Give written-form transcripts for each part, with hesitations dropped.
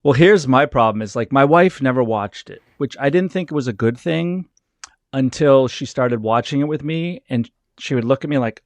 Well, here's my problem is like my wife never watched it, which I didn't think was a good thing until she started watching it with me, and she would look at me like,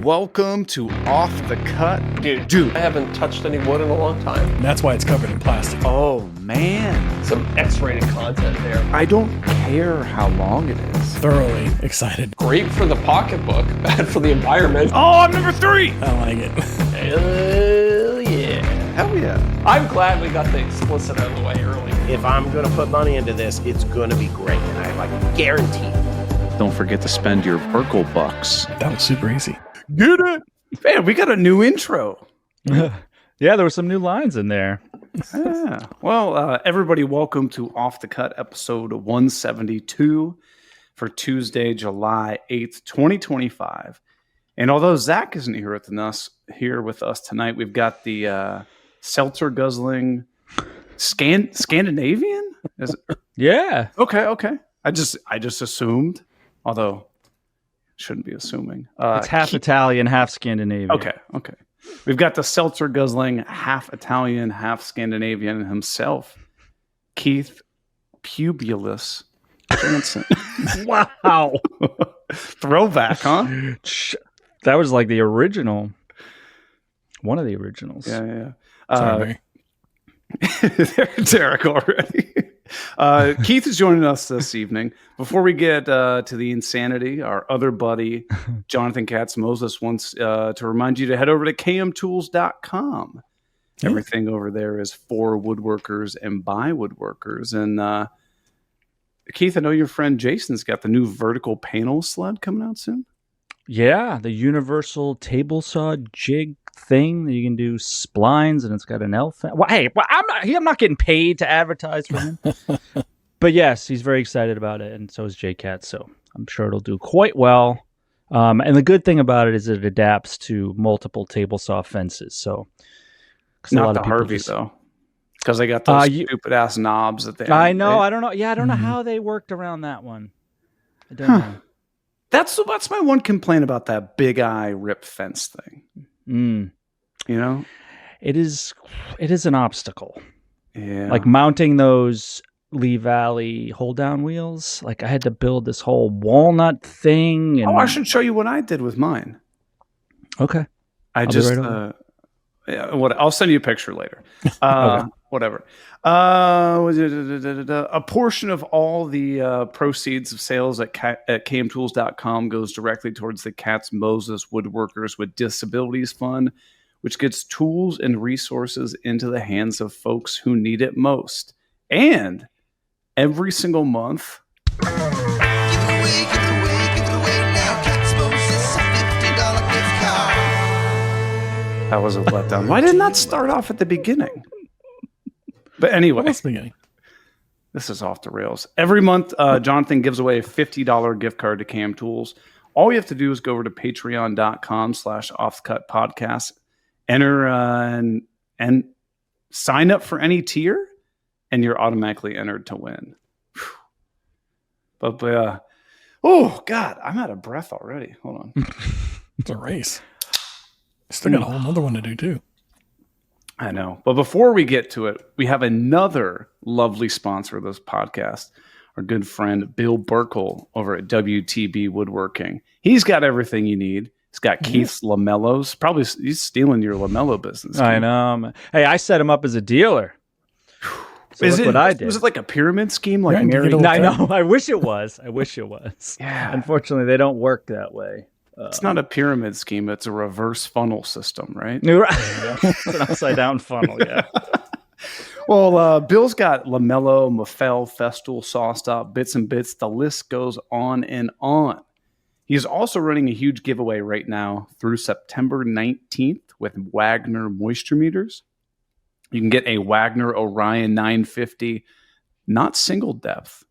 Welcome to Off the Cut. Dude, I haven't touched any wood in a long time. And that's why it's covered in plastic. Oh, man. Some X-rated content there. I don't care how long it is. Thoroughly excited. Great for the pocketbook, bad for the environment. Oh, I'm number 3. I like it. Hell yeah. Hell yeah. I'm glad we got the explicit out of the way early. If I'm going to put money into this, it's going to be great. And I guarantee. Don't forget to spend your Burkle bucks. That was super easy. Get it? Man, we got a new intro. yeah, there were some new lines in there. Yeah. Well, everybody, welcome to Off the Cut, episode 172 for Tuesday, July 8th, 2025. And although Zach isn't here with us tonight, we've got the seltzer guzzling Scandinavian. Is it? Yeah. Okay. I just assumed, although shouldn't be assuming. It's half Italian, half Scandinavian. Okay. We've got the seltzer guzzling, half Italian, half Scandinavian himself, Keith Pubulus Johnson. Wow. Throwback, huh? That was like the original. One of the originals. Yeah. Sorry. Deric already. Keith is joining us this evening. Before we get to the insanity, our other buddy, Jonathan Katz-Moses, wants to remind you to head over to kmtools.com. Yeah. Everything over there is for woodworkers and by woodworkers. And Keith, I know your friend Jason's got the new vertical panel sled coming out soon. Yeah, the universal table saw jig thing that you can do splines, and it's got an elephant. Well, hey, I'm not getting paid to advertise for him. But yes, he's very excited about it, and so is J-Cat, so I'm sure it'll do quite well. And the good thing about it is it adapts to multiple table saw fences. So Not the Harvey, though, because they got those stupid-ass knobs that they I know. I don't know. Yeah, I don't know how they worked around that one. I don't know. That's my one complaint about that big eye rip fence thing. You know, it is an obstacle. Yeah, like mounting those Lee Valley hold down wheels. Like I had to build this whole walnut thing. And... I should show you what I did with mine. Okay, I'll send you a picture later. Okay. Whatever. A portion of all the proceeds of sales at kmtools.com goes directly towards the Katz-Moses Woodworkers with Disabilities Fund, which gets tools and resources into the hands of folks who need it most. And every single month... Give it away now. Katz-Moses, $50 gift card. That was a letdown. Why didn't that start off at the beginning? But anyway, this is off the rails. Every month, Jonathan gives away a $50 gift card to Cam Tools. All you have to do is go over to patreon.com/offthecutpodcast, enter and sign up for any tier, and you're automatically entered to win. But oh God, I'm out of breath already. Hold on. It's a race. Still got a whole other one to do too. I know. But before we get to it, we have another lovely sponsor of this podcast, our good friend Bill Burkle over at WTB Woodworking. He's got everything you need. He's got Keith's lamellos. Probably he's stealing your lamello business. I know. Hey, I set him up as a dealer. So look what I did. Was it like a pyramid scheme? Like Right, Mary? I know. I wish it was. Yeah. Unfortunately, they don't work that way. It's not a pyramid scheme. It's a reverse funnel system, right? It's an upside down funnel, yeah. Well, Bill's got lamello, Mafel, Festool, Sawstop, Bits and Bits. The list goes on and on. He's also running a huge giveaway right now through September 19th with Wagner moisture meters. You can get a Wagner Orion 950, not single depth,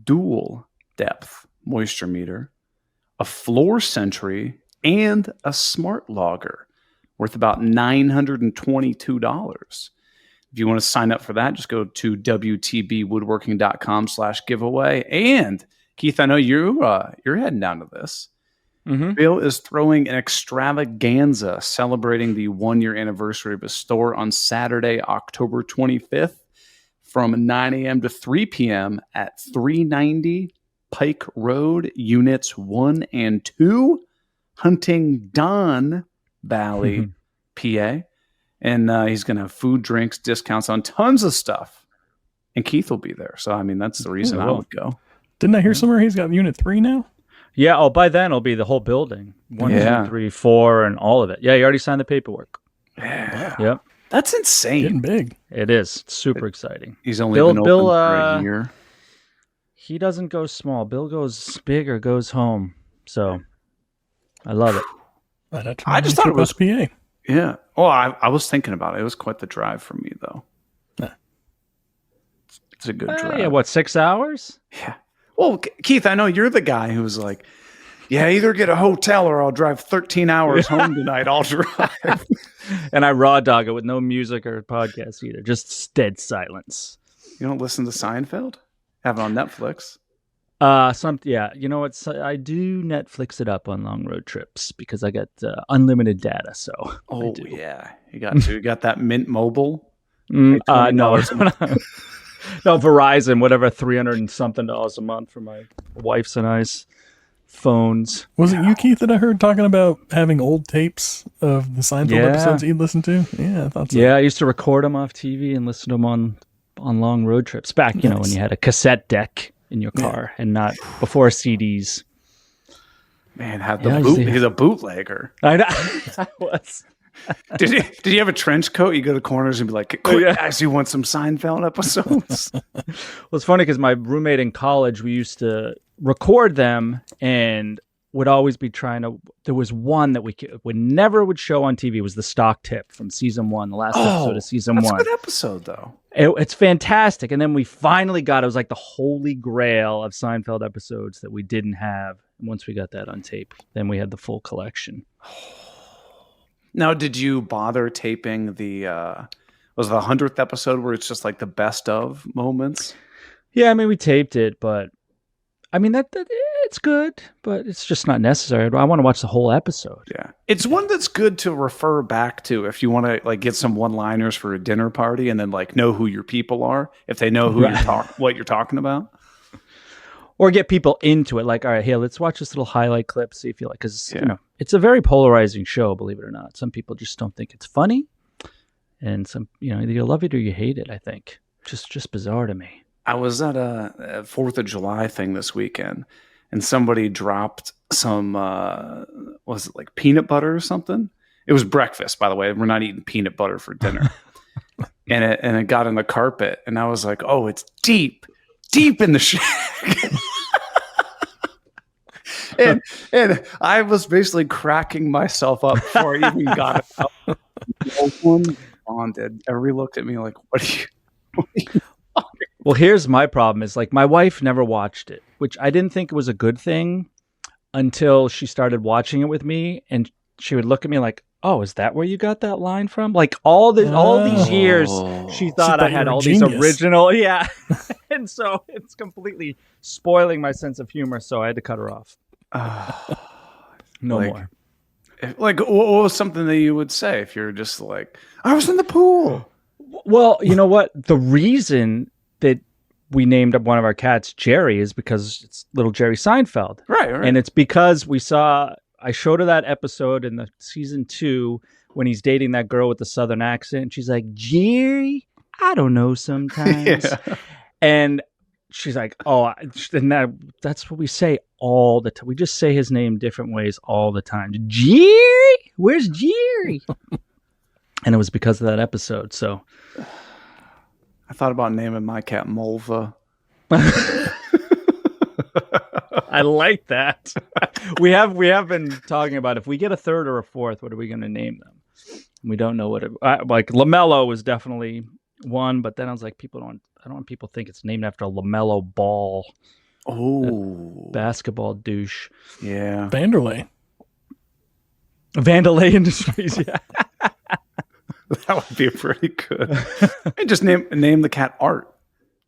dual depth moisture meter, a floor sentry, and a smart logger worth about $922. If you want to sign up for that, just go to wtbwoodworking.com/giveaway. And Keith, I know you're heading down to this. Mhm. Bill is throwing an extravaganza celebrating the 1-year anniversary of his store on Saturday, October 25th from 9 a.m. to 3 p.m. at 390 Pike Road, Units 1 and 2, Huntingdon Valley, PA. And he's going to have food, drinks, discounts on tons of stuff. And Keith will be there. So, I mean, that's the reason I would go. Didn't I hear somewhere he's got Unit 3 now? Yeah. Oh, by then it'll be the whole building. 1, Yeah. 2, 3, 4, and all of it. Yeah, you already signed the paperwork. Yeah. Yep. That's insane. Getting big. It is. It's super exciting. He's only Bill- been Bill, open for a year. He doesn't go small. Bill goes big or goes home. So I love it. I just thought it was PA. Yeah. Oh, I was thinking about it. It was quite the drive for me, though. Nah. It's a good drive. Yeah, what, 6 hours? Yeah. Well, Keith, I know you're the guy who's like, yeah, either get a hotel or I'll drive 13 hours home tonight. I'll drive. And I raw dog it with no music or podcast either. Just dead silence. You don't listen to Seinfeld? Have it on Netflix. Yeah, you know what? I do Netflix it up on long road trips because I got unlimited data. So Oh, yeah. You got that Mint Mobile. no, $20 no, Verizon, whatever, $300 and something a month for my wife's and I's phones. Was it you, Keith, that I heard talking about having old tapes of the Seinfeld episodes that you'd listen to? Yeah, I thought so. Yeah, I used to record them off TV and listen to them on long road trips back, you know, when you had a cassette deck in your car and not before CDs. Man, he's a bootlegger. I know. I was. Did you have a trench coat? You go to corners and be like, quick, guys, you want some Seinfeld episodes? Well, it's funny because my roommate in college, we used to record them and would always be trying to. There was one that we never would show on TV. It was the stock tip from season 1, the last episode of season 1. That's a good episode, though. It's fantastic. And then we finally got it. Was like the holy grail of Seinfeld episodes that we didn't have. And once we got that on tape, then we had the full collection. Now, did you bother taping the 100th episode where it's just like the best of moments? Yeah, I mean, we taped it, but I mean that it's good, but it's just not necessary. I want to watch the whole episode. Yeah, it's one that's good to refer back to if you want to like get some one-liners for a dinner party and then like know who your people are if they know who what you're talking about, or get people into it. Like, all right, hey, let's watch this little highlight clip, see if you like, because you know it's a very polarizing show. Believe it or not, some people just don't think it's funny, and some either you love it or you hate it. I think just bizarre to me. I was at a 4th of July thing this weekend, and somebody dropped some, was it like peanut butter or something? It was breakfast, by the way. We're not eating peanut butter for dinner. and it got in the carpet, and I was like, oh, it's deep in the Shag. and I was basically cracking myself up before I even got it out. No one responded. Everybody looked at me like, what are you Well, here's my problem is like my wife never watched it, which I didn't think was a good thing until she started watching it with me. And she would look at me like, oh, is that where you got that line from? Like all these years, she thought I had all these original. Yeah. And so it's completely spoiling my sense of humor. So I had to cut her off. No more. Like, what was something that you would say if you're just like, I was in the pool? Well, you know what? The reason that we named up one of our cats Jerry is because it's little Jerry Seinfeld. Right. And it's because I showed her that episode in the season 2 when he's dating that girl with the Southern accent. She's like, Jerry, I don't know sometimes. And she's like, oh, and that's what we say all the time. We just say his name different ways all the time. Jerry? Where's Jerry? And it was because of that episode. So I thought about naming my cat Mulva. I like that. We have been talking about if we get a third or a fourth, what are we going to name them? We don't know what like LaMelo was definitely one, but then I was like, I don't want people to think it's named after a LaMelo Ball. Oh, basketball douche. Yeah, Vanderlei Industries. Yeah. That would be pretty good. And just name the cat Art.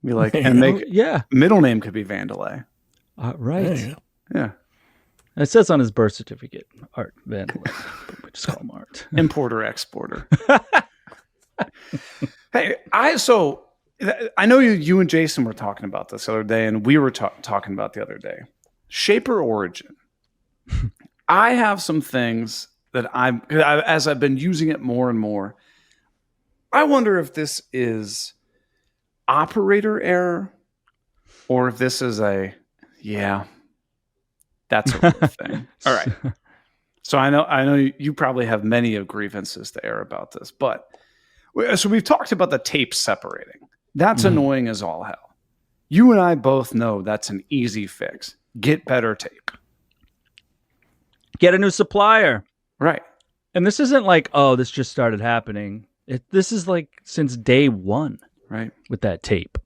Be like, and make middle name could be Vandelay. Right. Yeah. It says on his birth certificate, Art Vandalism, but we just call him Art. Importer, exporter. Hey, I know you and Jason were talking about this the other day, and we were talking about the other day. Shaper origin. I have some things that as I've been using it more and more, I wonder if this is operator error or if this is that's a real thing. All right. So I know you probably have many of grievances to air about this, but so we've talked about the tape separating. That's annoying as all hell. You and I both know that's an easy fix. Get better tape. Get a new supplier. Right. And this isn't like, oh, this just started happening. This is like since day one. Right. With that tape.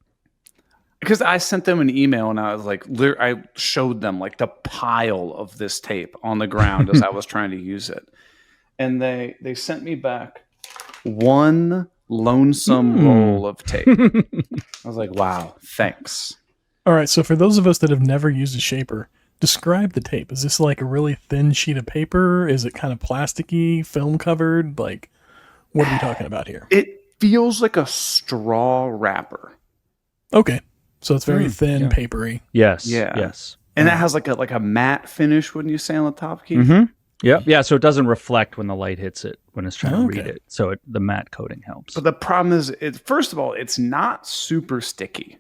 Because I sent them an email and I was like, I showed them like the pile of this tape on the ground as I was trying to use it. And they sent me back one lonesome roll of tape. I was like, wow, thanks. All right, so for those of us that have never used a shaper, describe the tape. Is this like a really thin sheet of paper? Is it kind of plasticky, film covered? Like, what are we talking about here? It feels like a straw wrapper. Okay, so it's very thin, papery. Yes. Yeah. Yes. And it has like a matte finish, wouldn't you say, on the top, Keith? Mm-hmm. Yeah. Yeah. So it doesn't reflect when the light hits it when it's trying to read it. So the matte coating helps. But the problem is, first of all, it's not super sticky.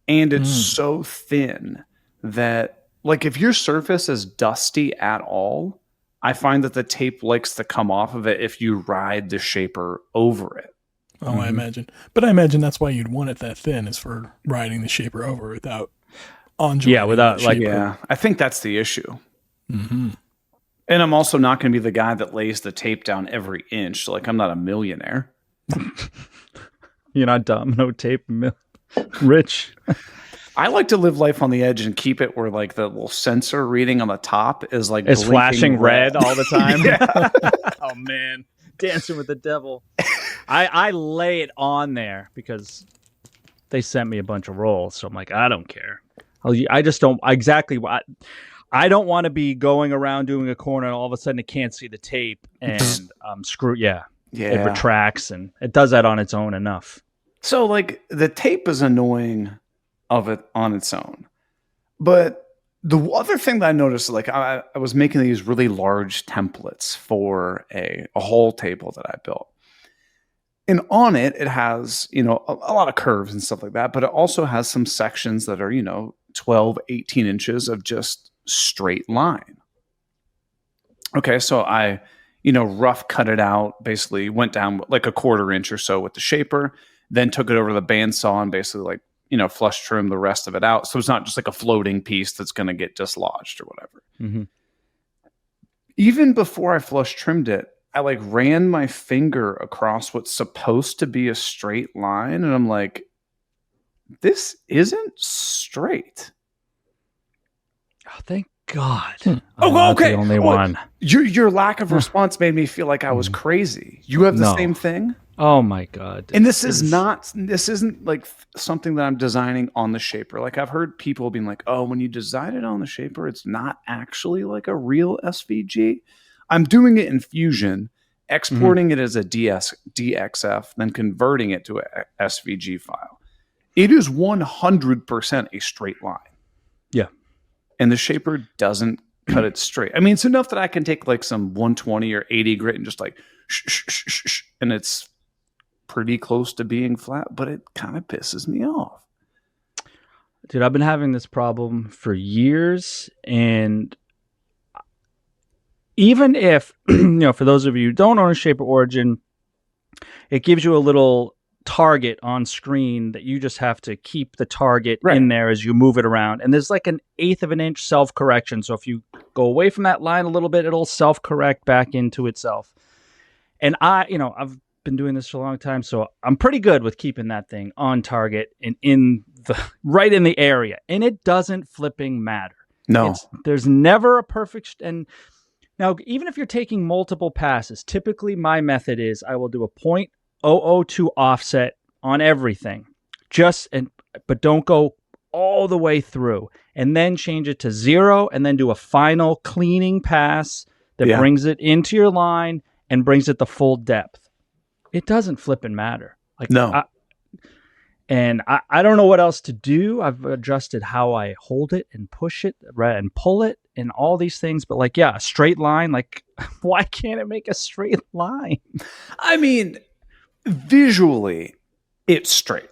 And it's so thin that, like, if your surface is dusty at all, I find that the tape likes to come off of it if you ride the shaper over it. Oh, I imagine. But I imagine that's why you'd want it that thin, is for riding the shaper over without undulating. Yeah, without, like, I think that's the issue. Mm-hmm. And I'm also not going to be the guy that lays the tape down every inch. Like, I'm not a millionaire. You're not dumb. No tape. Rich. I like to live life on the edge and keep it where, like, the little sensor reading on the top is like it's flashing red all the time. Oh man, dancing with the devil. I lay it on there because they sent me a bunch of rolls, so I'm like, I don't care. I just don't exactly. I don't want to be going around doing a corner and all of a sudden it can't see the tape and screw. Yeah, it retracts and it does that on its own enough. So, like, the tape is annoying of it on its own. But the other thing that I noticed, like, I was making these really large templates for a whole table that I built. And on it, it has, a lot of curves and stuff like that. But it also has some sections that are, 12, 18 inches of just straight line. Okay, so I, rough cut it out, basically went down like a 1/4 inch or so with the shaper. Then took it over to the bandsaw and basically, like, flush trim the rest of it out. So it's not just like a floating piece that's going to get dislodged or whatever. Mm-hmm. Even before I flush trimmed it, I like ran my finger across what's supposed to be a straight line. And I'm like, this isn't straight. Oh, thank God. Oh, okay. The only one. Your lack of response made me feel like I was crazy. You have the same thing? Oh my God. And this isn't like something that I'm designing on the shaper. Like, I've heard people being like, oh, when you design it on the shaper, it's not actually like a real SVG. I'm doing it in Fusion, exporting it as a DXF, then converting it to a SVG file. It is 100% a straight line. Yeah. And the shaper doesn't cut it straight. I mean, it's enough that I can take like some 120 or 80 grit and just like shh, and it's pretty close to being flat, but it kind of pisses me off. Dude, I've been having this problem for years, and even if, for those of you who don't own a Shaper Origin, it gives you a little target on screen that you just have to keep the target in there as you move it around. And there's like an 1/8 of an inch self-correction. So if you go away from that line a little bit, it'll self-correct back into itself. And I've been doing this for a long time, so I'm pretty good with keeping that thing on target and right in the area. And it doesn't flipping matter. No. There's never a perfect. And now, even if you're taking multiple passes, typically my method is I will do a 0.002 offset on everything. But don't go all the way through. and then change it to 0 and then do a final cleaning pass that Yeah. brings it into your line and brings it the full depth. It doesn't flipping matter. Like No. I don't know what else to do. I've adjusted how I hold it and push it and pull it and all these things. But like, yeah, a straight line, like why can't it make a straight line? I mean, visually, it's straight.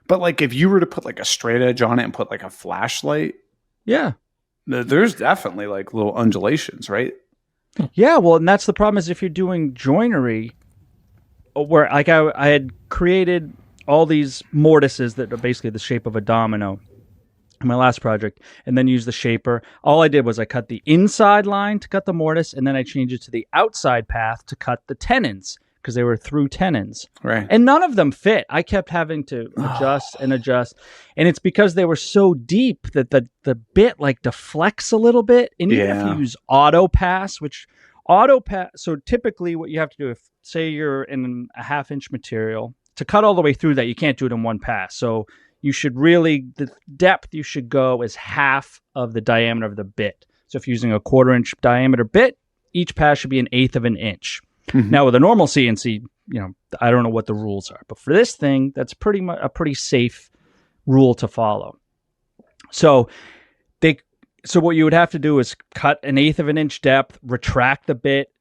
But like if you were to put like a straight edge on it and put like a flashlight, Yeah. there's definitely like little undulations, right? Yeah, well, and that's the problem is if you're doing joinery, where like I had created all these mortises that are basically the shape of a domino in my last project, and then use the shaper. All I did was I cut the inside line to cut the mortise, and then I changed it to the outside path to cut the tenons because they were through tenons. Right. And none of them fit. I kept having to adjust and adjust. And it's because they were so deep that the bit like deflects a little bit. And even if you use auto pass, so typically what you have to do, if say you're in a 1/2 inch material, to cut all the way through that, you can't do it in one pass. So you should really, the depth you should go is half of the diameter of the bit. So if you're using a 1/4 inch diameter bit, each pass should be 1/8 of an inch. Mm-hmm. Now with a normal CNC, I don't know what the rules are, but for this thing, that's pretty much a pretty safe rule to follow. So what you would have to do is cut 1/8 of an inch depth, retract the bit,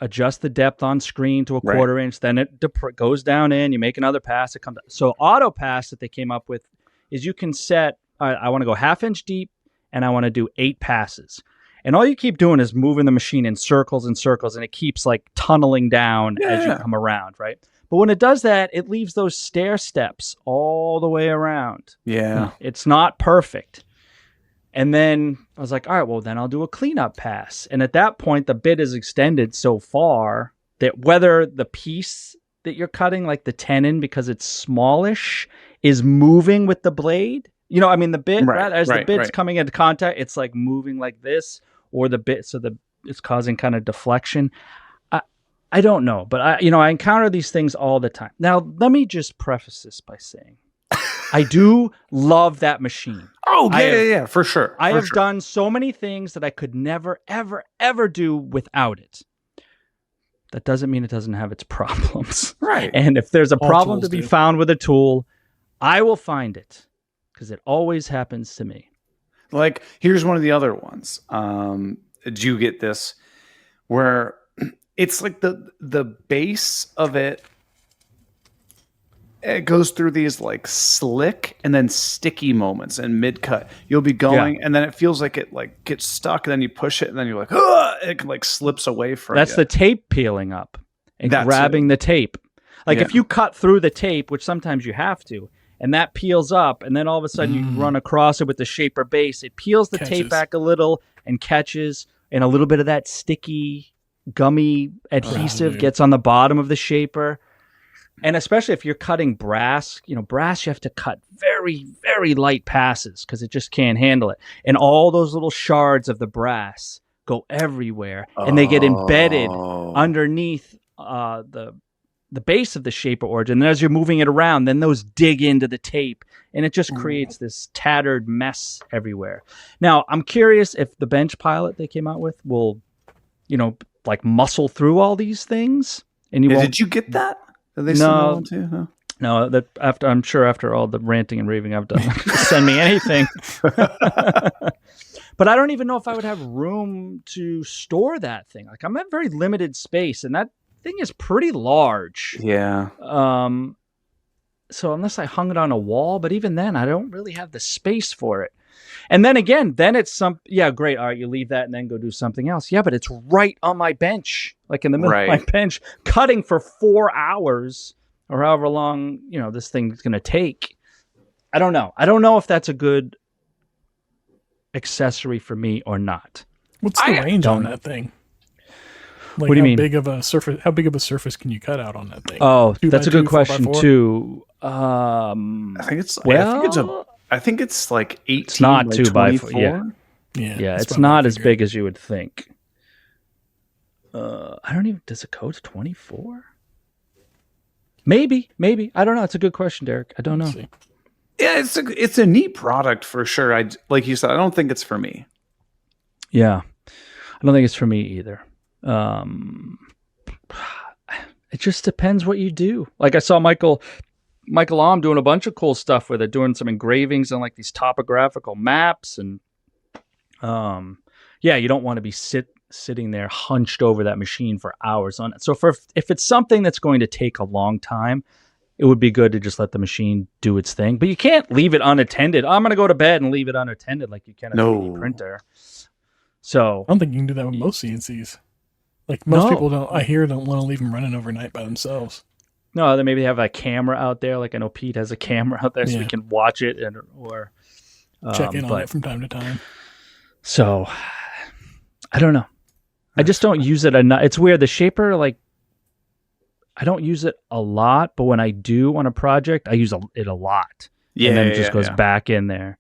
adjust the depth on screen to a 1/4 inch, then it goes down in, you make another pass, it comes out. So auto pass that they came up with is you can set, I want to go 1/2 inch deep and I want to do 8 passes. And all you keep doing is moving the machine in circles and circles, and it keeps like tunneling down as you come around, right? But when it does that, it leaves those stair steps all the way around. Yeah. It's not perfect. And then I was like, all right, well, then I'll do a cleanup pass. And at that point, the bit is extended so far that whether the piece that you're cutting, like the tenon, because it's smallish, is moving with the blade. The bit, the bit's coming into contact, it's like moving like this, or the bit, so it's causing kind of deflection. I don't know, but I encounter these things all the time. Now, let me just preface this by saying, I do love that machine. Oh, yeah, for sure. I have done so many things that I could never, ever, ever do without it. That doesn't mean it doesn't have its problems. Right. And if there's a problem to be do. found with a tool, I will find it, because it always happens to me. Like, here's one of the other ones. Did you get this? Where it's like the base of it goes through these like slick and then sticky moments in mid cut. You'll be going, and then it feels like it like gets stuck, and then you push it, and then you're like, it like slips away from That's you. the tape peeling up and That's grabbing the tape. Like Yeah. if you cut through the tape, which sometimes you have to, and that peels up, and then all of a sudden you run across it with the shaper base, it peels the tape back a little and catches, and a little bit of that sticky, gummy adhesive gets on the bottom of the shaper. And especially if you're cutting brass, brass, you have to cut very, very light passes because it just can't handle it. And all those little shards of the brass go everywhere, and they get embedded underneath the base of the shaper origin. And as you're moving it around, then those dig into the tape, and it just creates this tattered mess everywhere. Now, I'm curious if the bench pilot they came out with will, like muscle through all these things. And you won't. Did you get that? Did they send that one too? Huh? No, that after all the ranting and raving I've done, send me anything. But I don't even know if I would have room to store that thing. Like, I'm at very limited space, and that thing is pretty large. Yeah. So unless I hung it on a wall, but even then, I don't really have the space for it. And then again, it's great. All right, you leave that and then go do something else. Yeah, but it's right on my bench, like in the middle of my bench, cutting for 4 hours or however long, this thing's going to take. I don't know. I don't know if that's a good accessory for me or not. What's the range on that thing? Like, what do you mean? How big of a surface can you cut out on that thing? Oh, 2 that's by a good 2, 4 by question 4? too. I think it's like 18. It's not by 2 by 4. 24. Yeah, that's it's what not I as figured. big as you would think. I don't even. Does it go to 24? Maybe. I don't know. It's a good question, Deric. I don't know. Let's see. Yeah, it's a neat product for sure. Like you said, I don't think it's for me. Yeah. I don't think it's for me either. It just depends what you do. Like I saw Michael Ahm doing a bunch of cool stuff with it, doing some engravings on like these topographical maps. And you don't want to be sitting there hunched over that machine for hours on it. So if it's something that's going to take a long time, it would be good to just let the machine do its thing. But you can't leave it unattended. I'm going to go to bed and leave it unattended like you can a 3D printer. So I don't think you can do that with most CNCs. Like most people don't want to leave them running overnight by themselves. No, then maybe they have a camera out there. Like I know Pete has a camera out there, so we can watch it or check in on it from time to time. So I don't know. I just don't use it enough. It's weird. The shaper, like I don't use it a lot, but when I do on a project, I use it a lot. Yeah, and then it just goes back in there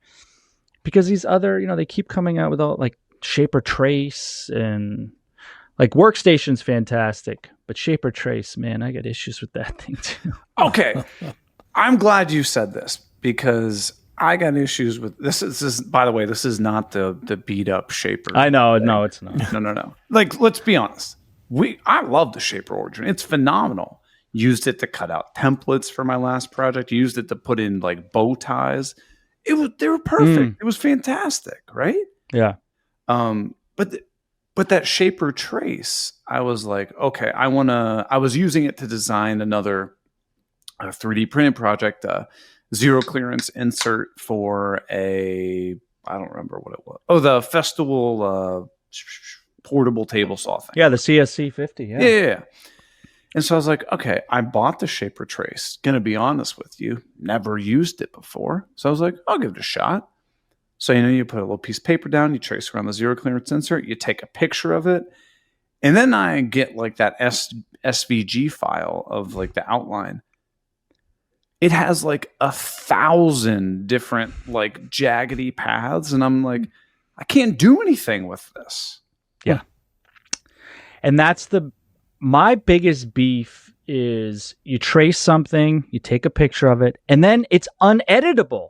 because these other, they keep coming out with all like shaper trace and like Workstation's fantastic, but shaper trace, man, I got issues with that thing too. Okay, I'm glad you said this because I got issues with this. Is by the way, this is not the beat up shaper. I know, no, it's not. No. Like, let's be honest. I love the shaper origin. It's phenomenal. Used it to cut out templates for my last project. Used it to put in like bow ties. They were perfect. It was fantastic, right? Yeah. But that shaper trace, I was like, okay, I was using it to design another 3D printed project, zero clearance insert for I don't remember what it was. Oh, the Festival portable table saw thing. Yeah, the CSC 50. Yeah. And so I was like, okay, I bought the shaper trace. Gonna be honest with you, never used it before. So I was like, I'll give it a shot. So, you put a little piece of paper down, you trace around the zero clearance insert, you take a picture of it. And then I get like that SVG file of like the outline. It has like 1,000 different like jaggedy paths. And I'm like, I can't do anything with this. Yeah. And that's my biggest beef is you trace something, you take a picture of it, and then it's uneditable.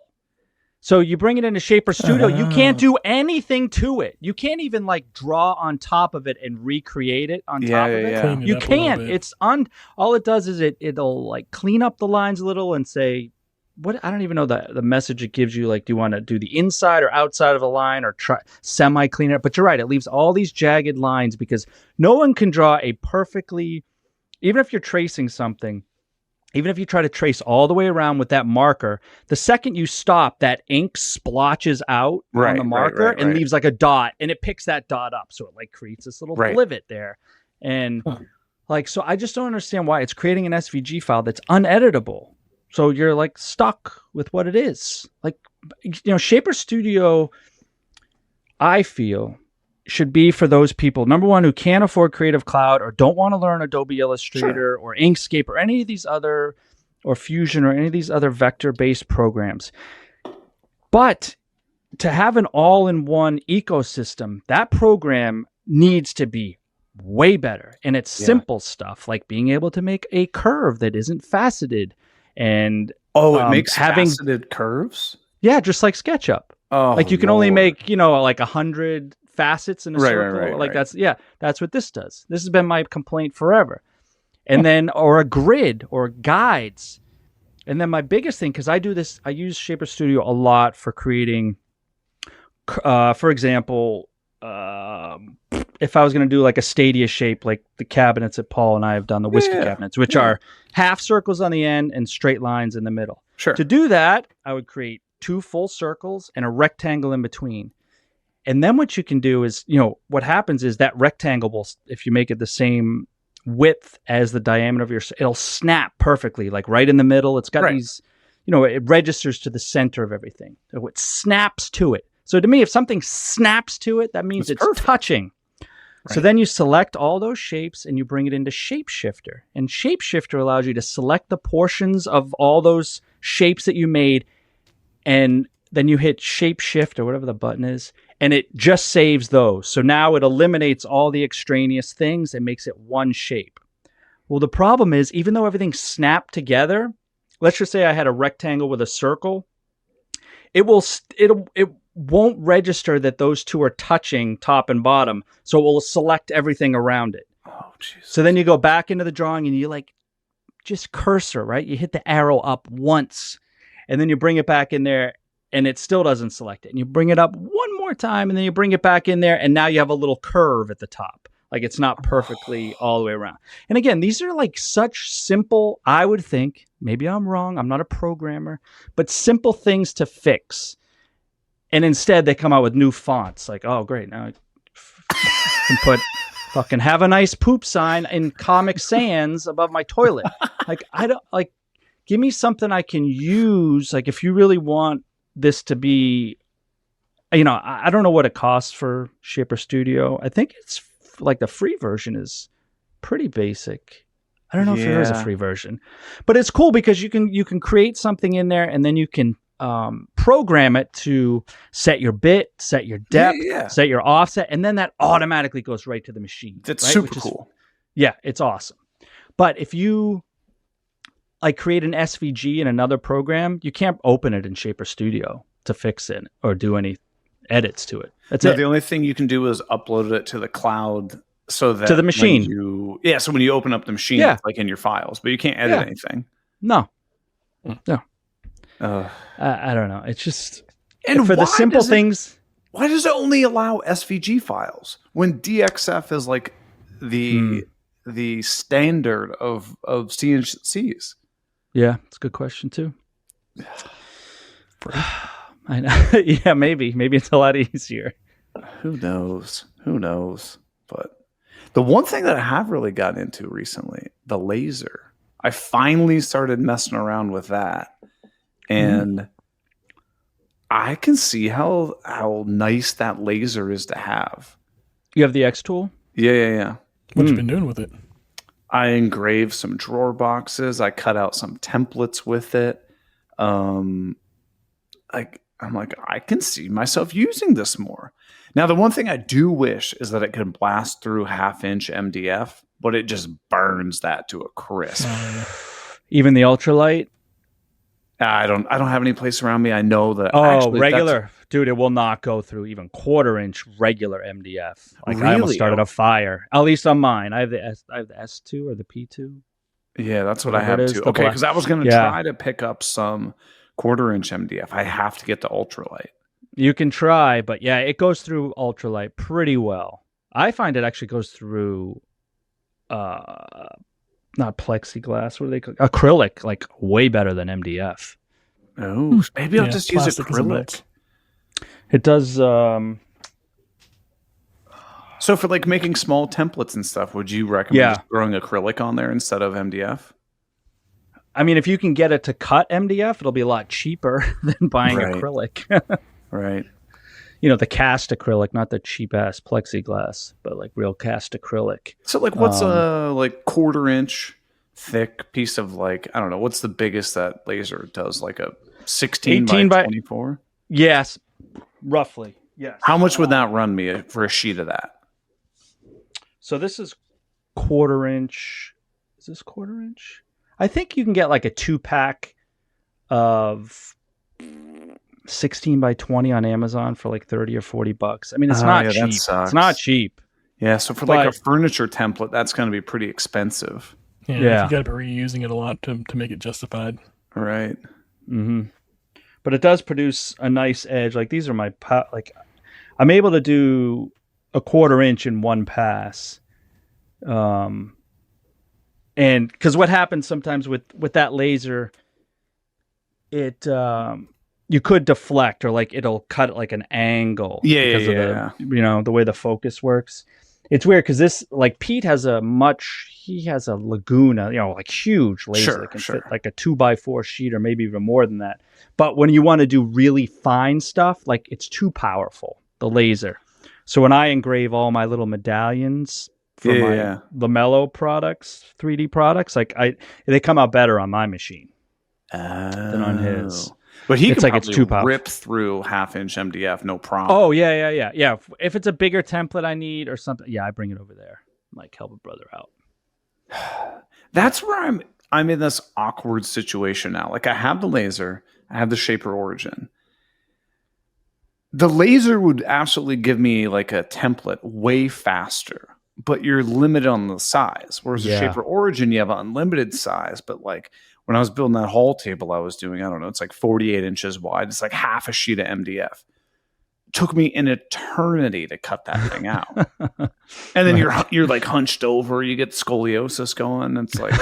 So you bring it into Shaper Studio, you can't do anything to it. You can't even like draw on top of it and recreate it on top of it. Yeah. You can't. It's all it does is it'll like clean up the lines a little and say, what, I don't even know the message it gives you. Like, do you want to do the inside or outside of a line or try semi clean it? But you're right. It leaves all these jagged lines because no one can draw a perfectly, even if you're tracing something, even if you try to trace all the way around with that marker, the second you stop, that ink splotches out on the marker and leaves like a dot, and it picks that dot up. So it like creates this little blivet there. And like, so I just don't understand why it's creating an SVG file that's uneditable. So you're like stuck with what it is. Like, Shaper Studio, I feel, should be for those people, number one, who can't afford Creative Cloud or don't want to learn Adobe Illustrator or Inkscape or any of these other, or Fusion or any of these other vector-based programs. But to have an all-in-one ecosystem, that program needs to be way better. And it's simple stuff like being able to make a curve that isn't faceted. And it makes faceted curves? Yeah, just like SketchUp. Oh, like you can only make, like 100 facets in a circle. That's what this does. This has been my complaint forever. And then, or a grid or guides. And then my biggest thing, because I use Shaper Studio a lot for creating, for example, if I was going to do like a Stadia shape, like the cabinets that Paul and I have done, the whiskey cabinets, which are half circles on the end and straight lines in the middle. Sure. To do that, I would create 2 full circles and a rectangle in between. And then what you can do is, what happens is that rectangle will, if you make it the same width as the diameter of it'll snap perfectly, like right in the middle. It's got these, it registers to the center of everything. So it snaps to it. So to me, if something snaps to it, that means it's touching. Right. So then you select all those shapes and you bring it into Shapeshifter. And Shapeshifter allows you to select the portions of all those shapes that you made, and then you hit Shape Shift or whatever the button is, and it just saves those. So now it eliminates all the extraneous things and makes it one shape. Well, the problem is, even though everything's snapped together, let's just say I had a rectangle with a circle, it won't register that those two are touching top and bottom, so it will select everything around it. Oh, jeez. So then you go back into the drawing and you like just cursor, right? You hit the arrow up once, and then you bring it back in there, and it still doesn't select it. And you bring it up one more time, and then you bring it back in there, and now you have a little curve at the top. Like it's not perfectly all the way around. And again, these are like such simple, I would think, maybe I'm wrong, I'm not a programmer, but simple things to fix. And instead they come out with new fonts. Like, oh great, now I can put fucking have a nice poop sign in Comic Sans above my toilet. Like I don't like, give me something I can use. Like if you really want this to be, you know, I don't know what it costs for Shaper Studio. I think it's like the free version is pretty basic. I don't know if there is a free version, but it's cool because you can create something in there, and then you can program it to set your bit, set your depth, set your offset, and then that automatically goes right to the machine. That's right? super cool. Yeah, it's awesome. But if you like create an SVG in another program, you can't open it in Shaper Studio to fix it or do any edits to it. That's it. The only thing you can do is upload it to the cloud so that to the machine. So when you open up the machine, it's like in your files, but you can't edit anything. No. I don't know. It's just and for the simple things. Why does it only allow SVG files when DXF is like the standard of CNCs? Yeah, it's a good question too. I know. Yeah, maybe it's a lot easier. Who knows? But the one thing that I have really gotten into recently, the laser. I finally started messing around with that, and I can see how nice that laser is to have. You have the X tool? Yeah. What you been doing with it? I engraved some drawer boxes. I cut out some templates with it. I'm like, I can see myself using this more. Now, the one thing I do wish is that it could blast through 1/2-inch MDF, but it just burns that to a crisp. Even the ultralight? I don't have any place around me. I know that. Regular. Dude, it will not go through even 1/4-inch regular MDF. Like really? I almost started a fire. At least on mine. I have the S2 or the P2. Yeah, that's what I have too. Okay, because I was going to try to pick up some 1/4-inch MDF. I have to get the ultralight. You can try, but yeah, it goes through ultralight pretty well. I find it actually goes through not plexiglass, what do they call acrylic, like way better than MDF. Oh, maybe I'll just use acrylic. It does. So for like making small templates and stuff, would you recommend just throwing acrylic on there instead of MDF? I mean, if you can get it to cut MDF, it'll be a lot cheaper than buying acrylic. Right. You know, the cast acrylic, not the cheap ass plexiglass, but like real cast acrylic. So like what's a like 1/4-inch thick piece of like, I don't know, what's the biggest that laser does? Like a 16 by 24? Yes, roughly. Yes. How much would that run me for a sheet of that? So this is 1/4-inch. Is this 1/4-inch? I think you can get like a 2-pack of 16 by 20 on Amazon for like $30 or $40. I mean, it's not cheap. It's not cheap. Yeah, so for like a furniture template, that's going to be pretty expensive. Yeah. You got to be reusing it a lot to make it justified. Right. Mm-hmm. But it does produce a nice edge. Like these are my like, I'm able to do a 1/4-inch in one pass. And because what happens sometimes with that laser, it you could deflect or like it'll cut like an angle because of the the way the focus works. It's weird because this like Pete has a Laguna, like huge laser that can fit like a 2x4 sheet or maybe even more than that. But when you want to do really fine stuff, like it's too powerful, the laser. So when I engrave all my little medallions for my Lamello products, 3D products, like they come out better on my machine than on his. But he it's can like it's too powerful. Rip through 1/2-inch MDF, no problem. Oh yeah. If it's a bigger template I need or something, I bring it over there. Like help a brother out. That's where I'm in this awkward situation now. Like I have the laser, I have the Shaper Origin, The laser would absolutely give me like a template way faster, but you're limited on the size. Whereas the Yeah. Shaper Origin, you have unlimited size. But like when I was building that hall table I was doing, I don't know, it's like 48 inches wide. It's like half a sheet of MDF. Took me an eternity to cut that thing out. And then you're like hunched over, you get scoliosis going. It's like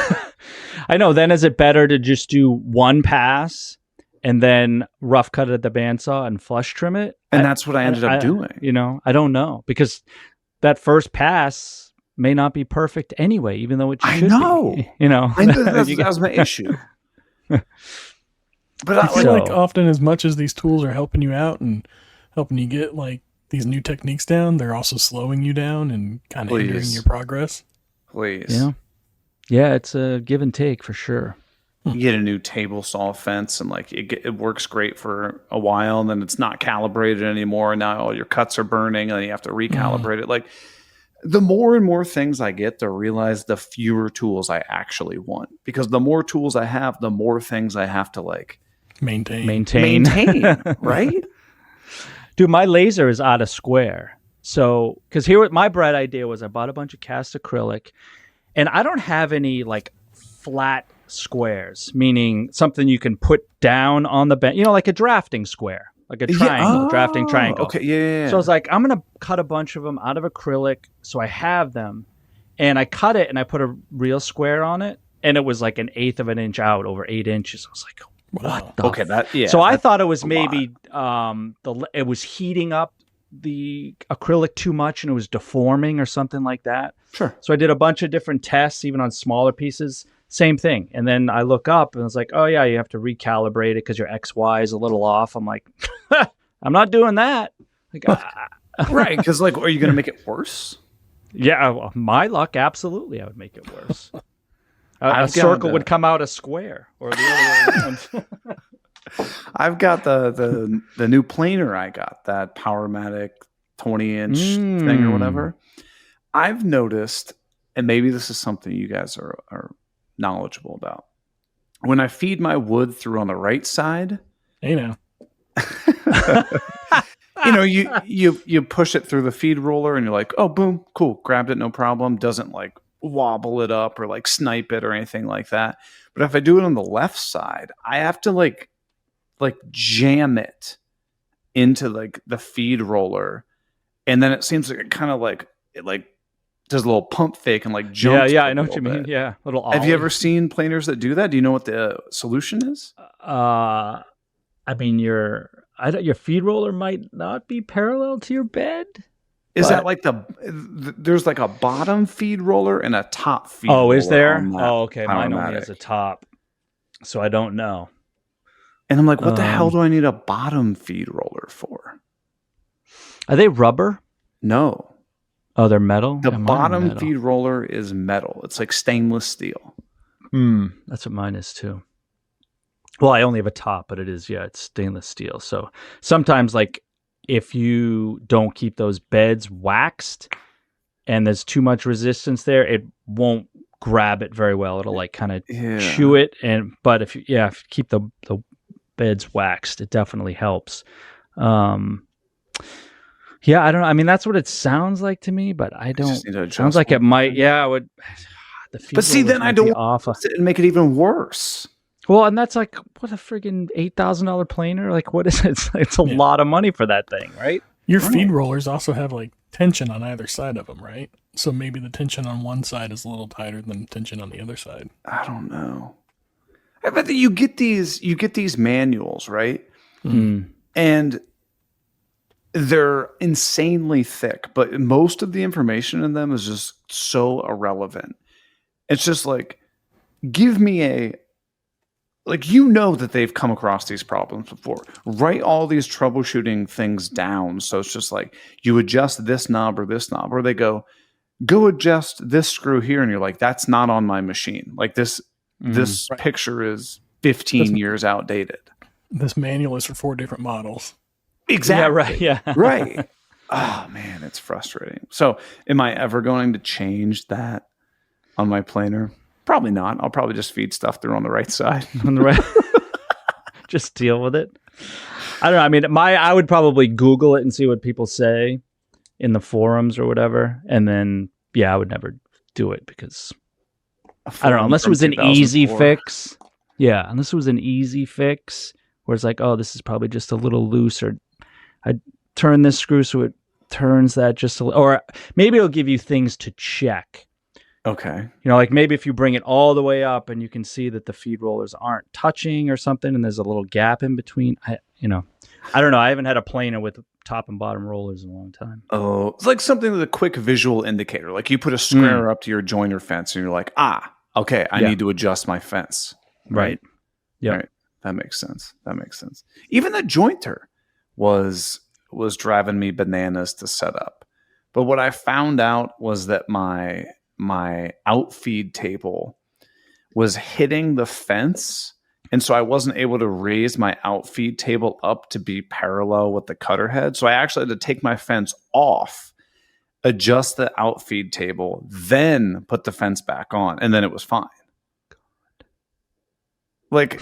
I know. Then is it better to just do one pass and then rough cut it at the bandsaw and flush trim it? and that's what I ended up doing. You know, I don't know, because that first pass may not be perfect anyway, even though it should I know. be. You know, I know that was my issue. But I feel like So- often, as much as these tools are helping you out and helping you get like these new techniques down, they're also slowing you down and kind of hindering Please. your progress. please. Yeah, it's a give and take for sure. You get a new table saw fence and like it works great for a while, and then it's not calibrated anymore. And now all your cuts are burning and then you have to recalibrate it. Like the more and more things I get to realize, the fewer tools I actually want, because the more tools I have, the more things I have to like Maintain. maintain, right? Dude, my laser is out of square. So, because here what my bright idea was, I bought a bunch of cast acrylic, and I don't have any like flat squares, meaning something you can put down on the bench, you know, like a drafting square, like a triangle, drafting triangle. Okay, yeah. So I was like, I'm going to cut a bunch of them out of acrylic so I have them. And I cut it and I put a real square on it, and it was like 1/8 of an inch out, over 8 inches. I was like, what the okay, that yeah. so I that's thought it was a maybe it was heating up the acrylic too much and it was deforming or something like that. sure. So I did a bunch of different tests, even on smaller pieces. Same thing. And then I look up and it's like, oh yeah, you have to recalibrate it because your XY is a little off. I'm like, I'm not doing that. Like, Right, because like, are you going to make it worse? yeah, well, my luck, absolutely, I would make it worse. A I've got circle the- would come out a square, or the other way around. I've got the new planer I got, that Powermatic 20-inch thing or whatever. I've noticed, and maybe this is something you guys are knowledgeable about. When I feed my wood through on the right side, Hey now. you know, you push it through the feed roller and you're like, oh, boom, cool, grabbed it, no problem. Doesn't like wobble it up or like snipe it or anything like that. But if I do it on the left side, I have to like jam it into like the feed roller, and then it seems like it kind of like it like does a little pump fake and like jumps. Yeah, a I know what you little mean. bit. Yeah, little. Have you ollie. ever seen planers that do that? Do you know what the solution is? I mean, your feed roller might not be parallel to your bed. Is But- that like there's like a bottom feed roller and a top feed roller? Oh, is there? on that Oh, okay. Mine only has Powermatic. a top, so I don't know. And I'm like, what the hell Um, do I need a bottom feed roller for? Are they rubber? No. Oh, they're metal. The Yeah, mine are bottom metal. feed roller is metal. It's like stainless steel. That's what mine is too. Well, I only have a top, but it is, yeah, it's stainless steel. So sometimes, like, if you don't keep those beds waxed and there's too much resistance there, it won't grab it very well. It'll like kind of Yeah. chew it. But if you keep the beds waxed, it definitely helps. Yeah, I don't know. I mean, that's what it sounds like to me, but I don't. just need to adjust Sounds like it one. might. Yeah, I would. The feed But see, rollers then I might be don't off. want to make it even worse. Well, and that's like what a friggin' $8,000 planer. Like, what is it? It's a lot of money for that thing, right? Your feed rollers also have like tension on either side of them, right? So maybe the tension on one side is a little tighter than the tension on the other side. I don't know. I bet that you get these manuals, right? And they're insanely thick, but most of the information in them is just so irrelevant. It's just like, give me you know that they've come across these problems before. Write all these troubleshooting things down. So it's just like, you adjust this knob, or they go adjust this screw here. And you're like, that's not on my machine. Like this picture is 15 years outdated. This manual is for 4 different models. Exactly. Yeah, right. Yeah. Right. Oh man, it's frustrating. So am I ever going to change that on my planer? Probably not. I'll probably just feed stuff through on the right side. On the right. Just deal with it. I don't know. I mean, I would probably Google it and see what people say in the forums or whatever, and then I would never do it because I don't know, unless it was an easy fix. Yeah, unless it was an easy fix where it's like, oh, this is probably just a little loose, or I turn this screw so it turns that just a little, or maybe it'll give you things to check. Okay. You know, like maybe if you bring it all the way up and you can see that the feed rollers aren't touching or something, and there's a little gap in between. I don't know. I haven't had a planer with top and bottom rollers in a long time. Oh, it's like something with a quick visual indicator. Like you put a square up to your joiner fence and you're like, okay, I need to adjust my fence. Right. Yeah. Right. That makes sense. Even the jointer was driving me bananas to set up. But what I found out was that my outfeed table was hitting the fence, and so I wasn't able to raise my outfeed table up to be parallel with the cutter head. So I actually had to take my fence off, adjust the outfeed table, then put the fence back on, and then it was fine. Like,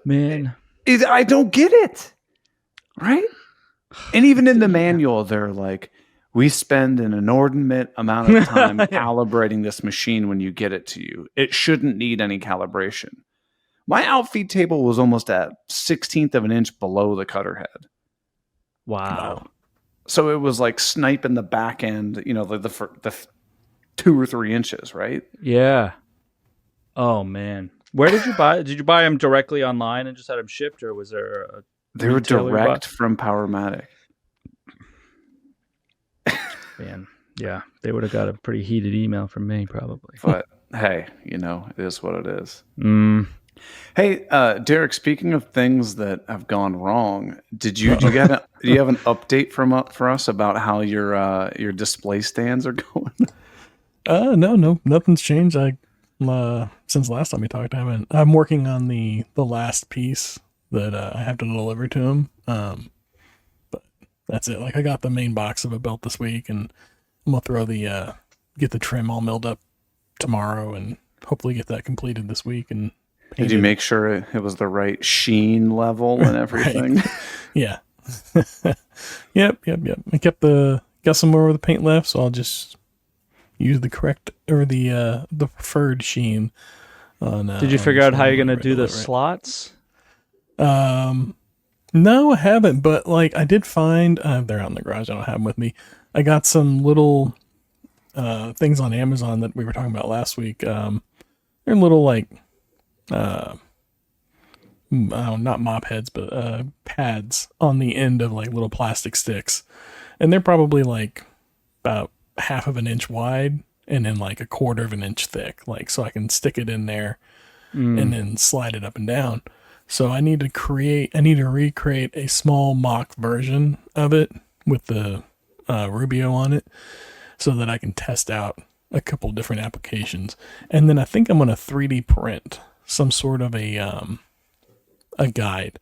man, I don't get it, right? And even in the manual, they're like, we spend an inordinate amount of time calibrating this machine when you get it to you. It shouldn't need any calibration. My outfeed table was almost at 1/16 of an inch below the cutter head. Wow. So it was like sniping the back end, the 2 or 3 inches, right? Yeah. Oh man. Where did you buy? Did you buy them directly online and just had them shipped, or was there a They were direct from Powermatic. Man, yeah, they would have got a pretty heated email from me probably. But hey, it is what it is. Hey, Deric, speaking of things that have gone wrong, do you have an update for us about how your display stands are going? No, nothing's changed. Since last time we talked, I'm working on the last piece that I have to deliver to him. But that's it. Like I got the main box of it built this week, and I'm gonna throw get the trim all milled up tomorrow, and hopefully get that completed this week. And did you make sure it was the right sheen level and everything? Yeah. Yep. I got some more of the paint left, so I'll just use the correct or the preferred sheen on. Did you figure out how you're gonna do the slots? No, I haven't, but like I did find they're out in the garage. I don't have them with me. I got some little things on Amazon that we were talking about last week. They're little like not mop heads, but pads on the end of like little plastic sticks, and they're probably like about 1/2 of an inch wide and then like 1/4 of an inch thick. Like so I can stick it in there and then slide it up and down. So I need to recreate a small mock version of it with the Rubio on it so that I can test out a couple different applications. And then I think I'm going to 3D print some sort of a guide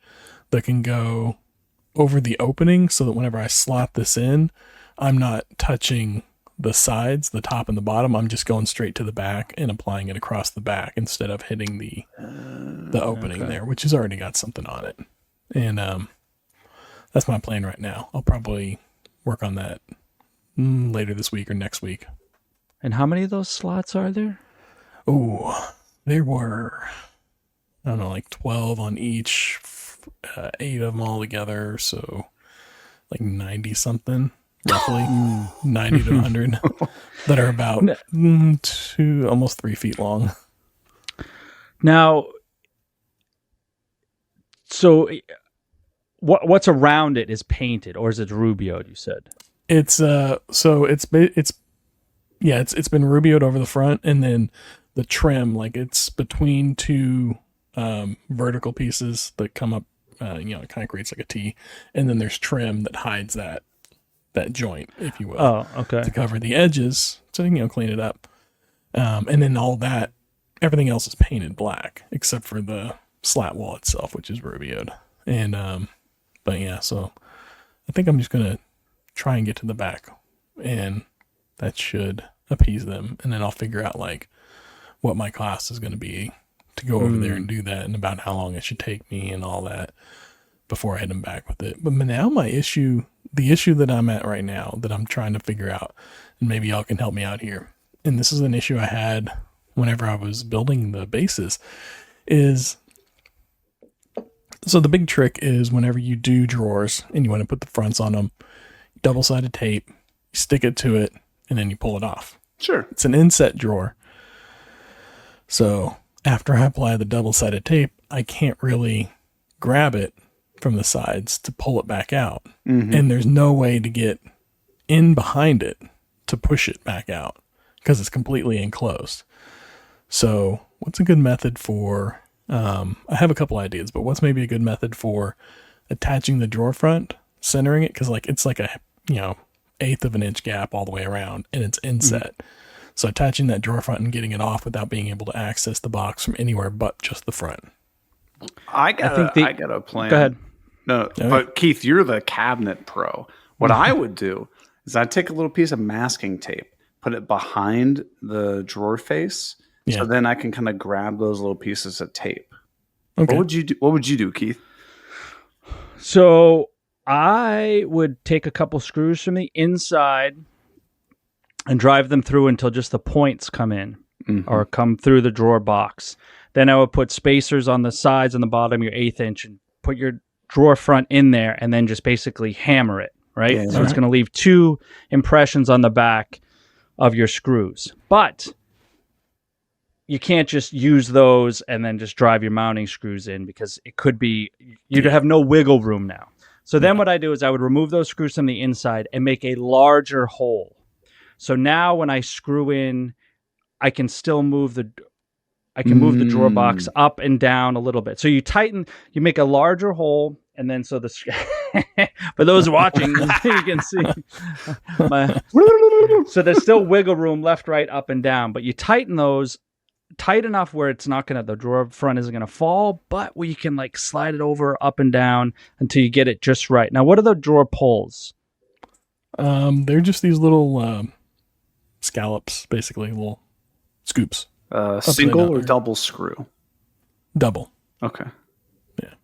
that can go over the opening so that whenever I slot this in, I'm not touching the sides, the top and the bottom. I'm just going straight to the back and applying it across the back instead of hitting the opening there, which has already got something on it. And that's my plan right now. I'll probably work on that later this week or next week. And how many of those slots are there? Oh, there were, I don't know, like 12 on each, 8 of them all together. So like 90 something. Roughly 90 to 100 that are about 2, almost 3 feet long. Now, so what's around it is painted, or is it Rubioed? You said it's so it's been Rubioed over the front, and then the trim, like it's between 2 vertical pieces that come up. It kind of creates like a T, and then there's trim that hides that joint, if you will. Oh, okay. To cover the edges, so clean it up. And then everything else is painted black, except for the slat wall itself, which is Rubioed. And, but yeah, so I think I'm just going to try and get to the back, and that should appease them. And then I'll figure out like what my cost is going to be to go over there and do that, and about how long it should take me and all that before I hit him back with it. But now the issue that I'm at right now that I'm trying to figure out, and maybe y'all can help me out here, and this is an issue I had whenever I was building the bases, is so the big trick is whenever you do drawers and you want to put the fronts on them, double-sided tape, you stick it to it, and then you pull it off. Sure. It's an inset drawer. So after I apply the double-sided tape, I can't really grab it from the sides to pull it back out. And there's no way to get in behind it to push it back out because it's completely enclosed. So what's a good method for, I have a couple ideas, but what's maybe a good method for attaching the drawer front, centering it? Cause like, it's like a, 1/8 of an inch gap all the way around and it's inset. So attaching that drawer front and getting it off without being able to access the box from anywhere but just the front. I got a plan. Go ahead. No, but Keith, you're the cabinet pro. What I would do is I'd take a little piece of masking tape, put it behind the drawer face, so then I can kind of grab those little pieces of tape. Okay. What would you do, Keith? So I would take a couple screws from the inside and drive them through until just the points come in or come through the drawer box. Then I would put spacers on the sides and the bottom, your 1/8 inch, and put your drawer front in there and then just basically hammer it, right? Yeah, so it's going to leave 2 impressions on the back of your screws. But you can't just use those and then just drive your mounting screws in because it could be, you'd have no wiggle room now. So then what I do is I would remove those screws from the inside and make a larger hole. So now when I screw in, I can still move the drawer box up and down a little bit. So you make a larger hole, and then so for those watching, you can see so there's still wiggle room left, right, up, and down, but you tighten those tight enough where it's not the drawer front isn't gonna fall, but where you can like slide it over up and down until you get it just right. Now, what are the drawer pulls? They're just these little scallops, basically little scoops. Single or double screw? Double. Okay. Yeah.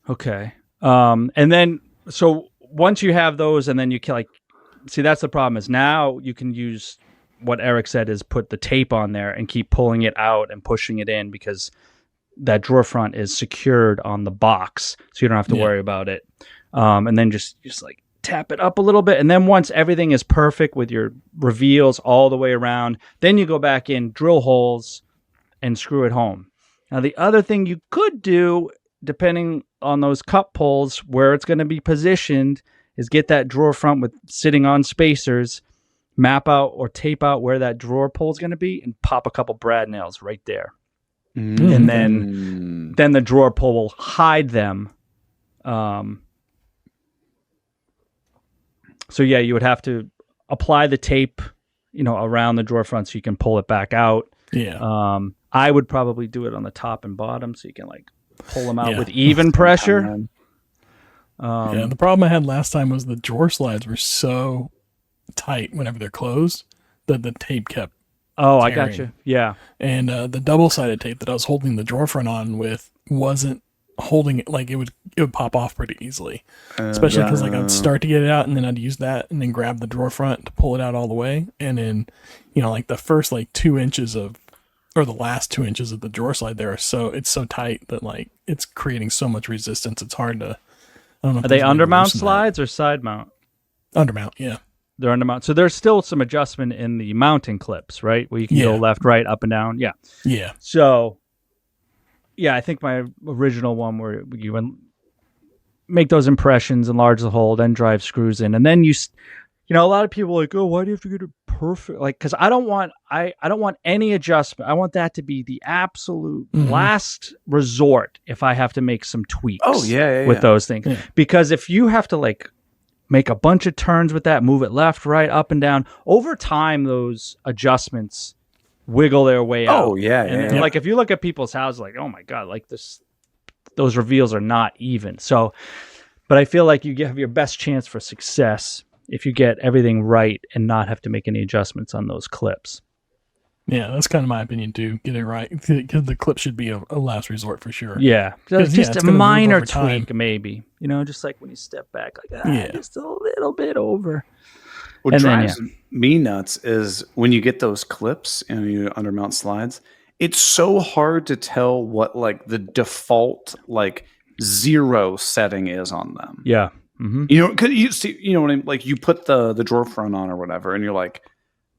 Okay. And then, so once you have those and then you can see, that's the problem is now you can use what Eric said is put the tape on there and keep pulling it out and pushing it in because that drawer front is secured on the box. So you don't have to worry about it. And then just like tap it up a little bit. And then once everything is perfect with your reveals all the way around, then you go back in, drill holes, and screw it home. Now, the other thing you could do, depending on those cup pulls, where it's going to be positioned, is get that drawer front with sitting on spacers, map out or tape out where that drawer pull is going to be, and pop a couple brad nails right there. And then the drawer pull will hide them. So yeah, you would have to apply the tape, around the drawer front so you can pull it back out. Yeah. I would probably do it on the top and bottom so you can like pull them out with even pressure. The problem I had last time was the drawer slides were so tight whenever they're closed that the tape kept tearing. I got you. Yeah. And the double-sided tape that I was holding the drawer front on with wasn't holding it, like it would pop off pretty easily, especially because like I'd start to get it out and then I'd use that and then grab the drawer front to pull it out all the way, and then like the first like 2 inches of, or the last 2 inches of the drawer slide there it's so tight that like it's creating so much resistance it's hard to, I don't know. Are they undermount slides or side mount? Undermount, yeah. They're undermount. So there's still some adjustment in the mounting clips, right? Where you can go left, right, up and down. Yeah. Yeah. So yeah, I think my original one where you make those impressions, enlarge the hole, then drive screws in, and then a lot of people are like, oh, why do you have to get it perfect? Like, because I don't want any adjustment. I want that to be the absolute last resort if I have to make some tweaks. With those things, because if you have to like make a bunch of turns with that, move it left, right, up and down, over time those adjustments wiggle their way out. Like if you look at people's houses, like, oh my God, like those reveals are not even. So, but I feel like you have your best chance for success if you get everything right and not have to make any adjustments on those clips. Yeah, that's kind of my opinion too. Get it right. Because the clip should be a last resort for sure. Yeah, 'Cause, just it's a gonna move minor over time. tweak, maybe. Just like when you step back, like Yeah. just a little bit over. What And then, drives me nuts is when you get those clips and you undermount slides, it's so hard to tell what like the default like 0 setting is on them. Yeah. Mm-hmm. Cause you see, what I mean? Like you put the drawer front on or whatever, and you're like,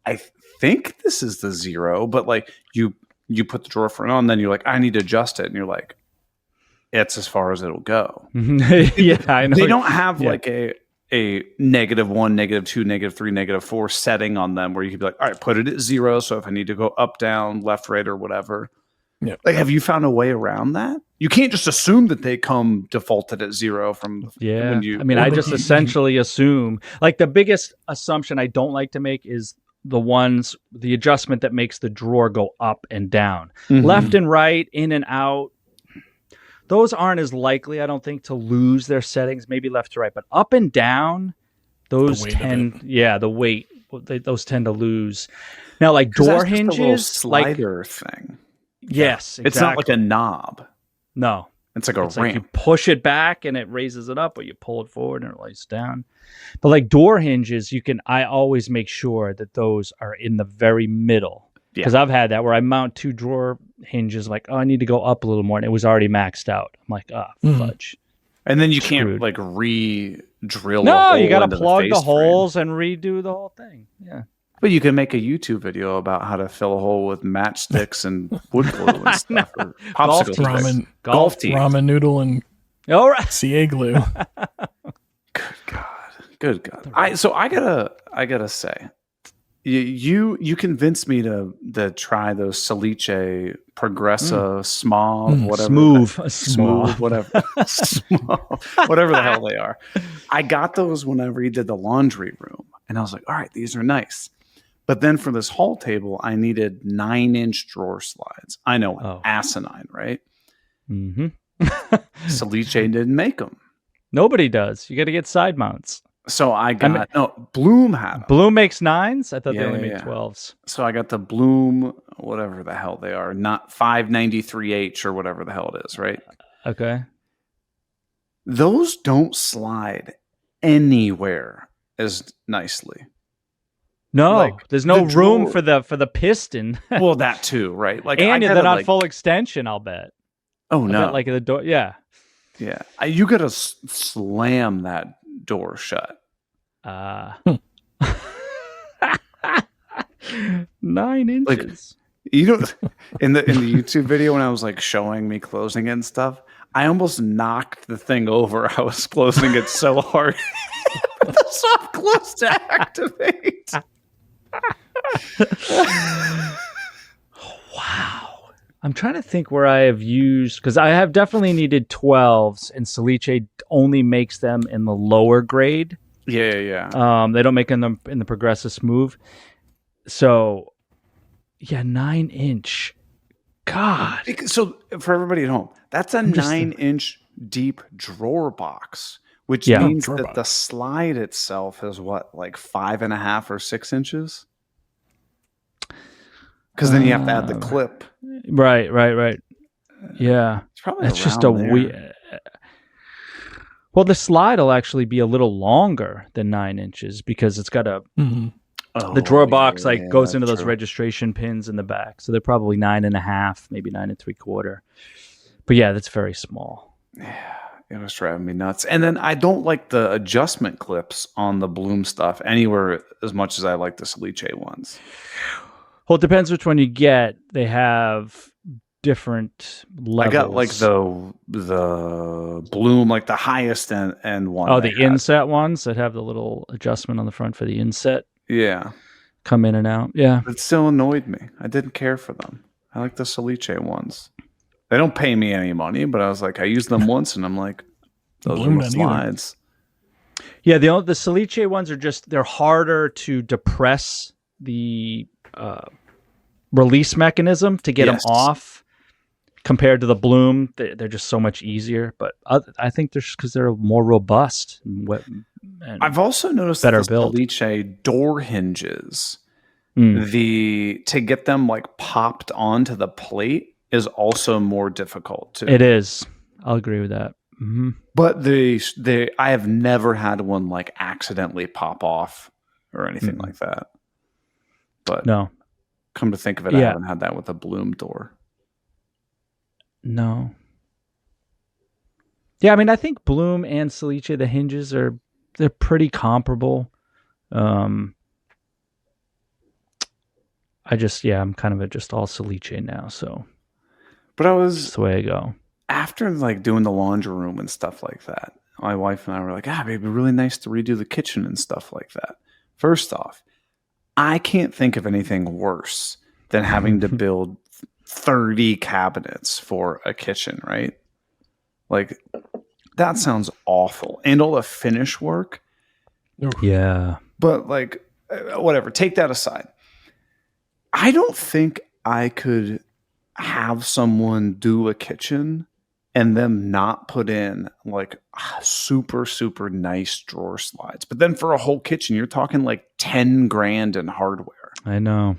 I think this is the 0, but like you put the drawer front on, then you're like, I need to adjust it, and you're like, it's as far as it'll go. Yeah, I know. They don't have like a -1, -2, -3, -4 setting on them where you could be like, all right, put it at 0. So if I need to go up, down, left, right, or whatever. Yeah. Like, have you found a way around that? You can't just assume that they come defaulted at 0 from when you. I mean, I just essentially assume, like, the biggest assumption I don't like to make is the adjustment that makes the drawer go up and down, left and right, in and out. Those aren't as likely, I don't think, to lose their settings, maybe left to right, but up and down, those the weight, those tend to lose. Now, like door hinges, slider thing. Yes, exactly. It's not like a knob. No. It's like a ramp. Like you push it back and it raises it up, or you pull it forward and it lays down. But like door hinges, I always make sure that those are in the very middle. Because I've had that where I mount 2 drawer hinges, like, oh, I need to go up a little more, and it was already maxed out. I'm like, fudge. And then you can't like re-drill. No, you got to plug the holes and redo the whole thing. Yeah. But you can make a YouTube video about how to fill a hole with matchsticks and wood glue and stuff. Or popsicle sticks. Golf team. Ramen noodle and CA glue. Good God. I gotta say, you convinced me to try those Salice Progressa smooth, whatever, whatever the hell they are. I got those when I redid the laundry room, and I was like, all right, these are nice. But then for this hall table, I needed 9-inch drawer slides. I know, asinine, right? Mm-hmm. Salice didn't make them. Nobody does. You got to get side mounts. So I got Bloom had them. Bloom makes 9s. I thought they only made 12s. So I got the Bloom, whatever the hell they are, not 593H or whatever the hell it is, right? Okay. Those don't slide anywhere as nicely. No, there's no room for the piston. Well, that too, right? Like, and they're not full extension, I'll bet. Oh no! Bet, like the door, yeah. You gotta slam that door shut. 9 inches. Like, in the YouTube video when I was like showing me closing it and stuff, I almost knocked the thing over. I was closing it so hard. The soft close to activate. Wow. I'm trying to think where I have used, because I have definitely needed 12s, and Salice only makes them in the lower grade. Yeah. They don't make them in the Progressive Smooth. So, 9-inch. God. So for everybody at home, that's a 9-inch deep drawer box, which means that the slide itself is what, like 5.5 or 6 inches? Because then you have to add the clip. Right. Yeah. It's probably that's just a weird. Well, the slide will actually be a little longer than 9 inches because it's got the drawer box goes into those registration pins in the back, so they're probably 9.5, maybe 9 3/4. But yeah, that's very small. Yeah, it was driving me nuts. And then I don't like the adjustment clips on the Bloom stuff anywhere as much as I like the Salice ones. Well, it depends which one you get. They have different levels. I got like the Bloom, like the highest end one. Oh, the inset ones that have the little adjustment on the front for the inset. Yeah. Come in and out. Yeah. It still annoyed me. I didn't care for them. I like the Salice ones. They don't pay me any money, but I was like, I used them once and I'm like, those are my slides. Yeah, the Salice ones are they're harder to depress the release mechanism to get them off compared to the Bloom. They're just so much easier, but I think they're because they're more robust and I've also noticed better that the built. Salice door hinges to get them like popped onto the plate is also more difficult too. It is. I'll agree with that. But I have never had one like accidentally pop off or anything like that. But No. come to think of it, I haven't had that with a Bloom door. No. Yeah, I mean, I think Bloom and Celiche, the hinges they're pretty comparable. I'm kind of just all Celiche now, so. But That's the way I go. After like doing the laundry room and stuff like that, my wife and I were like, it'd be really nice to redo the kitchen and stuff like that. First off, I can't think of anything worse than having to build 30 cabinets for a kitchen, right? Like, that sounds awful. And all the finish work. Yeah. But, like, whatever. Take that aside. I don't think I could have someone do a kitchen and them not put in, like, super, super nice drawer slides. But then for a whole kitchen, you're talking, like, 10 grand in hardware. I know.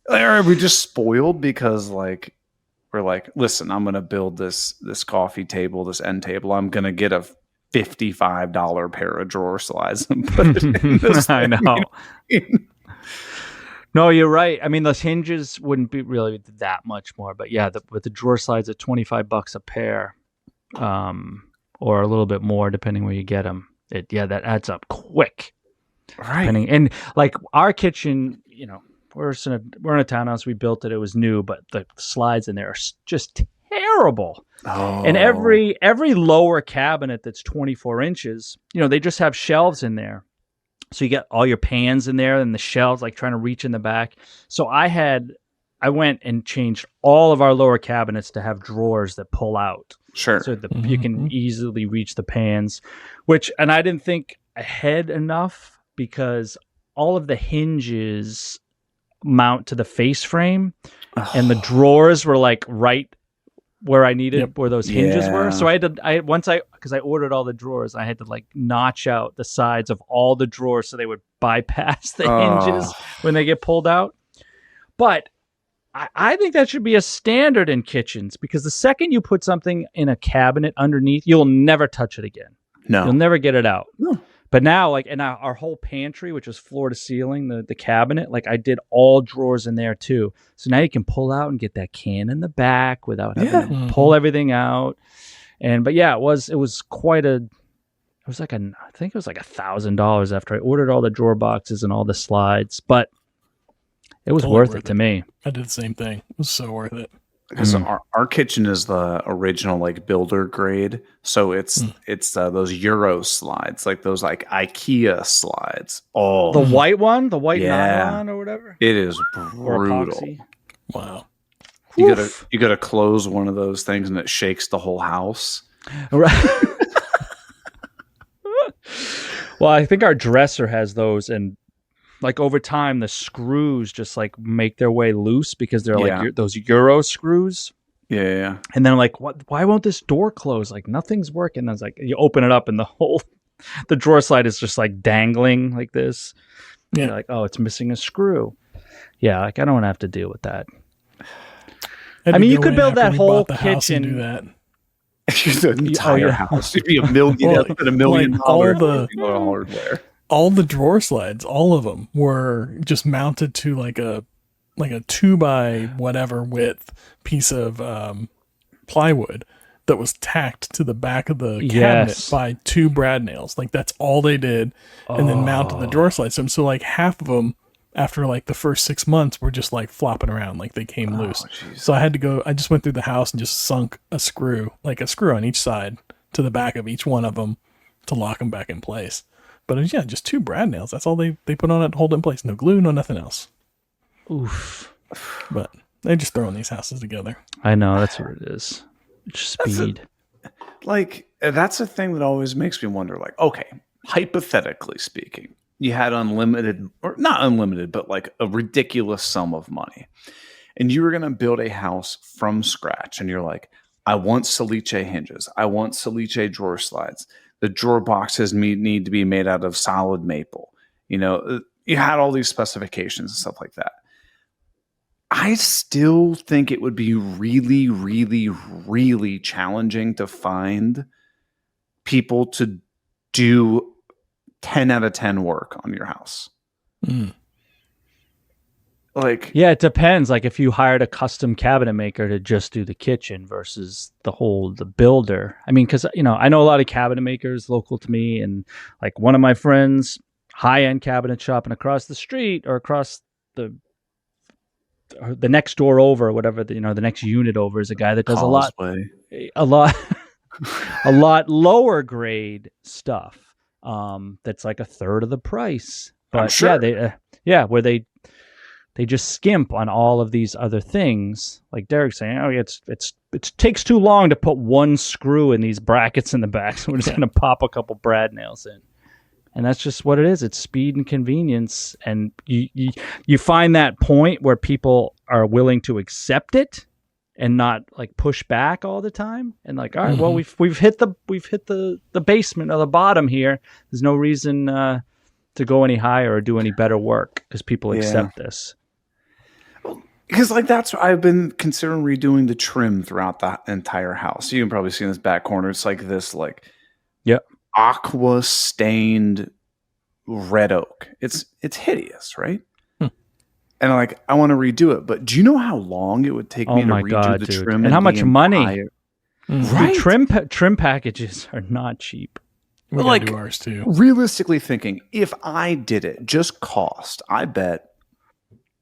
Are we just spoiled because, like, we're like, listen, I'm going to build this coffee table, this end table. I'm going to get a $55 pair of drawer slides and put it in this I thing. know. No, you're right. I mean, those hinges wouldn't be really that much more, but yeah, with the drawer slides at $25 a pair, or a little bit more depending where you get them. That adds up quick. Right. And like our kitchen, we're in a townhouse. We built it. It was new, but the slides in there are just terrible. Oh. And every lower cabinet that's 24 inches, they just have shelves in there. So you get all your pans in there and the shelves, like trying to reach in the back. So I went and changed all of our lower cabinets to have drawers that pull out. Sure. So that you can easily reach the pans, and I didn't think ahead enough because all of the hinges mount to the face frame and the drawers were like right where I needed where those hinges were. So because I ordered all the drawers, I had to like notch out the sides of all the drawers so they would bypass the hinges when they get pulled out. But I think that should be a standard in kitchens because the second you put something in a cabinet underneath, you'll never touch it again. No. You'll never get it out. No. But now, like, and our whole pantry, which was floor to ceiling, the cabinet, like I did all drawers in there too. So now you can pull out and get that can in the back without having to pull everything out. But yeah, it was quite I think it was like $1,000 after I ordered all the drawer boxes and all the slides, but it was Totally worth it to me. I did the same thing. It was so worth it. Because our kitchen is the original like builder grade, so it's those Euro slides, like those like IKEA slides. Oh, The white one, the white nylon or whatever. it is Or brutal. epoxy. Wow. You gotta close one of those things and it shakes the whole house. Right. Well, I think our dresser has those, and like over time, the screws just like make their way loose because they're like those Euro screws. Yeah. And then I'm like, what? Why won't this door close? Like nothing's working. And I was like, you open it up, and the drawer slide is just like dangling like this. Yeah. You're like, oh, it's missing a screw. Yeah, like I don't want to have to deal with that. I mean, you could build that whole kitchen. Do that. The entire house. It'd be $1 million. Well, $1 million like all the hardware. All the drawer slides, all of them were just mounted to like a 2x whatever width piece of plywood that was tacked to the back of the cabinet by 2 brad nails. Like that's all they did, and then mounted the drawer slides. So like half of them after like the first 6 months were just like flopping around, like they came loose. Geez. So I just went through the house and just sunk a screw on each side to the back of each one of them to lock them back in place. But just 2 brad nails. That's all they put on it to hold it in place. No glue, no nothing else. Oof. But they're just throwing these houses together. I know, that's what it is. It's speed. That's a thing that always makes me wonder, like, okay, hypothetically speaking, you had unlimited, or not unlimited, but like a ridiculous sum of money. And you were going to build a house from scratch. And you're like, I want Celiche hinges. I want Celiche drawer slides. The drawer boxes need to be made out of solid maple. you had all these specifications and stuff like that. I still think it would be really, really, really challenging to find people to do 10 out of 10 work on your house. Like, Yeah, it depends. Like if you hired a custom cabinet maker to just do the kitchen versus the builder. I mean, because, I know a lot of cabinet makers local to me, and like one of my friends, high-end cabinet shop, and across the street or across the next door over, or whatever, the next unit over is a guy that does a lot a lot lower grade stuff. That's like a third of the price. But sure. where they just skimp on all of these other things. Like Derek saying, it takes too long to put one screw in these brackets in the back, so we're just gonna pop a couple brad nails in. And that's just what it is. It's speed and convenience. And you find that point where people are willing to accept it and not like push back all the time. And like, all right, well, we've hit the basement or the bottom here. There's no reason to go any higher or do any better work because people accept this. Because like that's what I've been considering redoing the trim throughout the entire house. You can probably see in this back corner. It's like this aqua stained red oak. It's hideous, right? And I want to redo it, but do you know how long it would take me to redo the trim and how much money? Right, trim packages are not cheap. We gotta do ours too. Realistically thinking, if I did it, just cost, I bet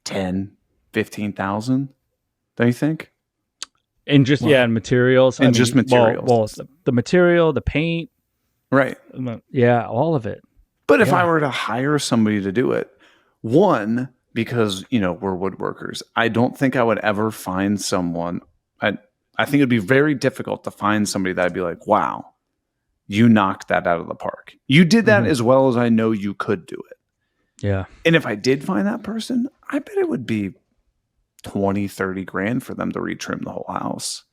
10,000-15,000. Don't you think? And just and materials, materials. Well, the material, the paint. Right. Yeah, all of it. But if I were to hire somebody to do it, one, because, we're woodworkers, I don't think I would ever find someone. I think it'd be very difficult to find somebody that'd be like, wow, you knocked that out of the park. You did that as well as I know you could do it. Yeah. And if I did find that person, I bet it would be 20, 30 grand for them to retrim the whole house.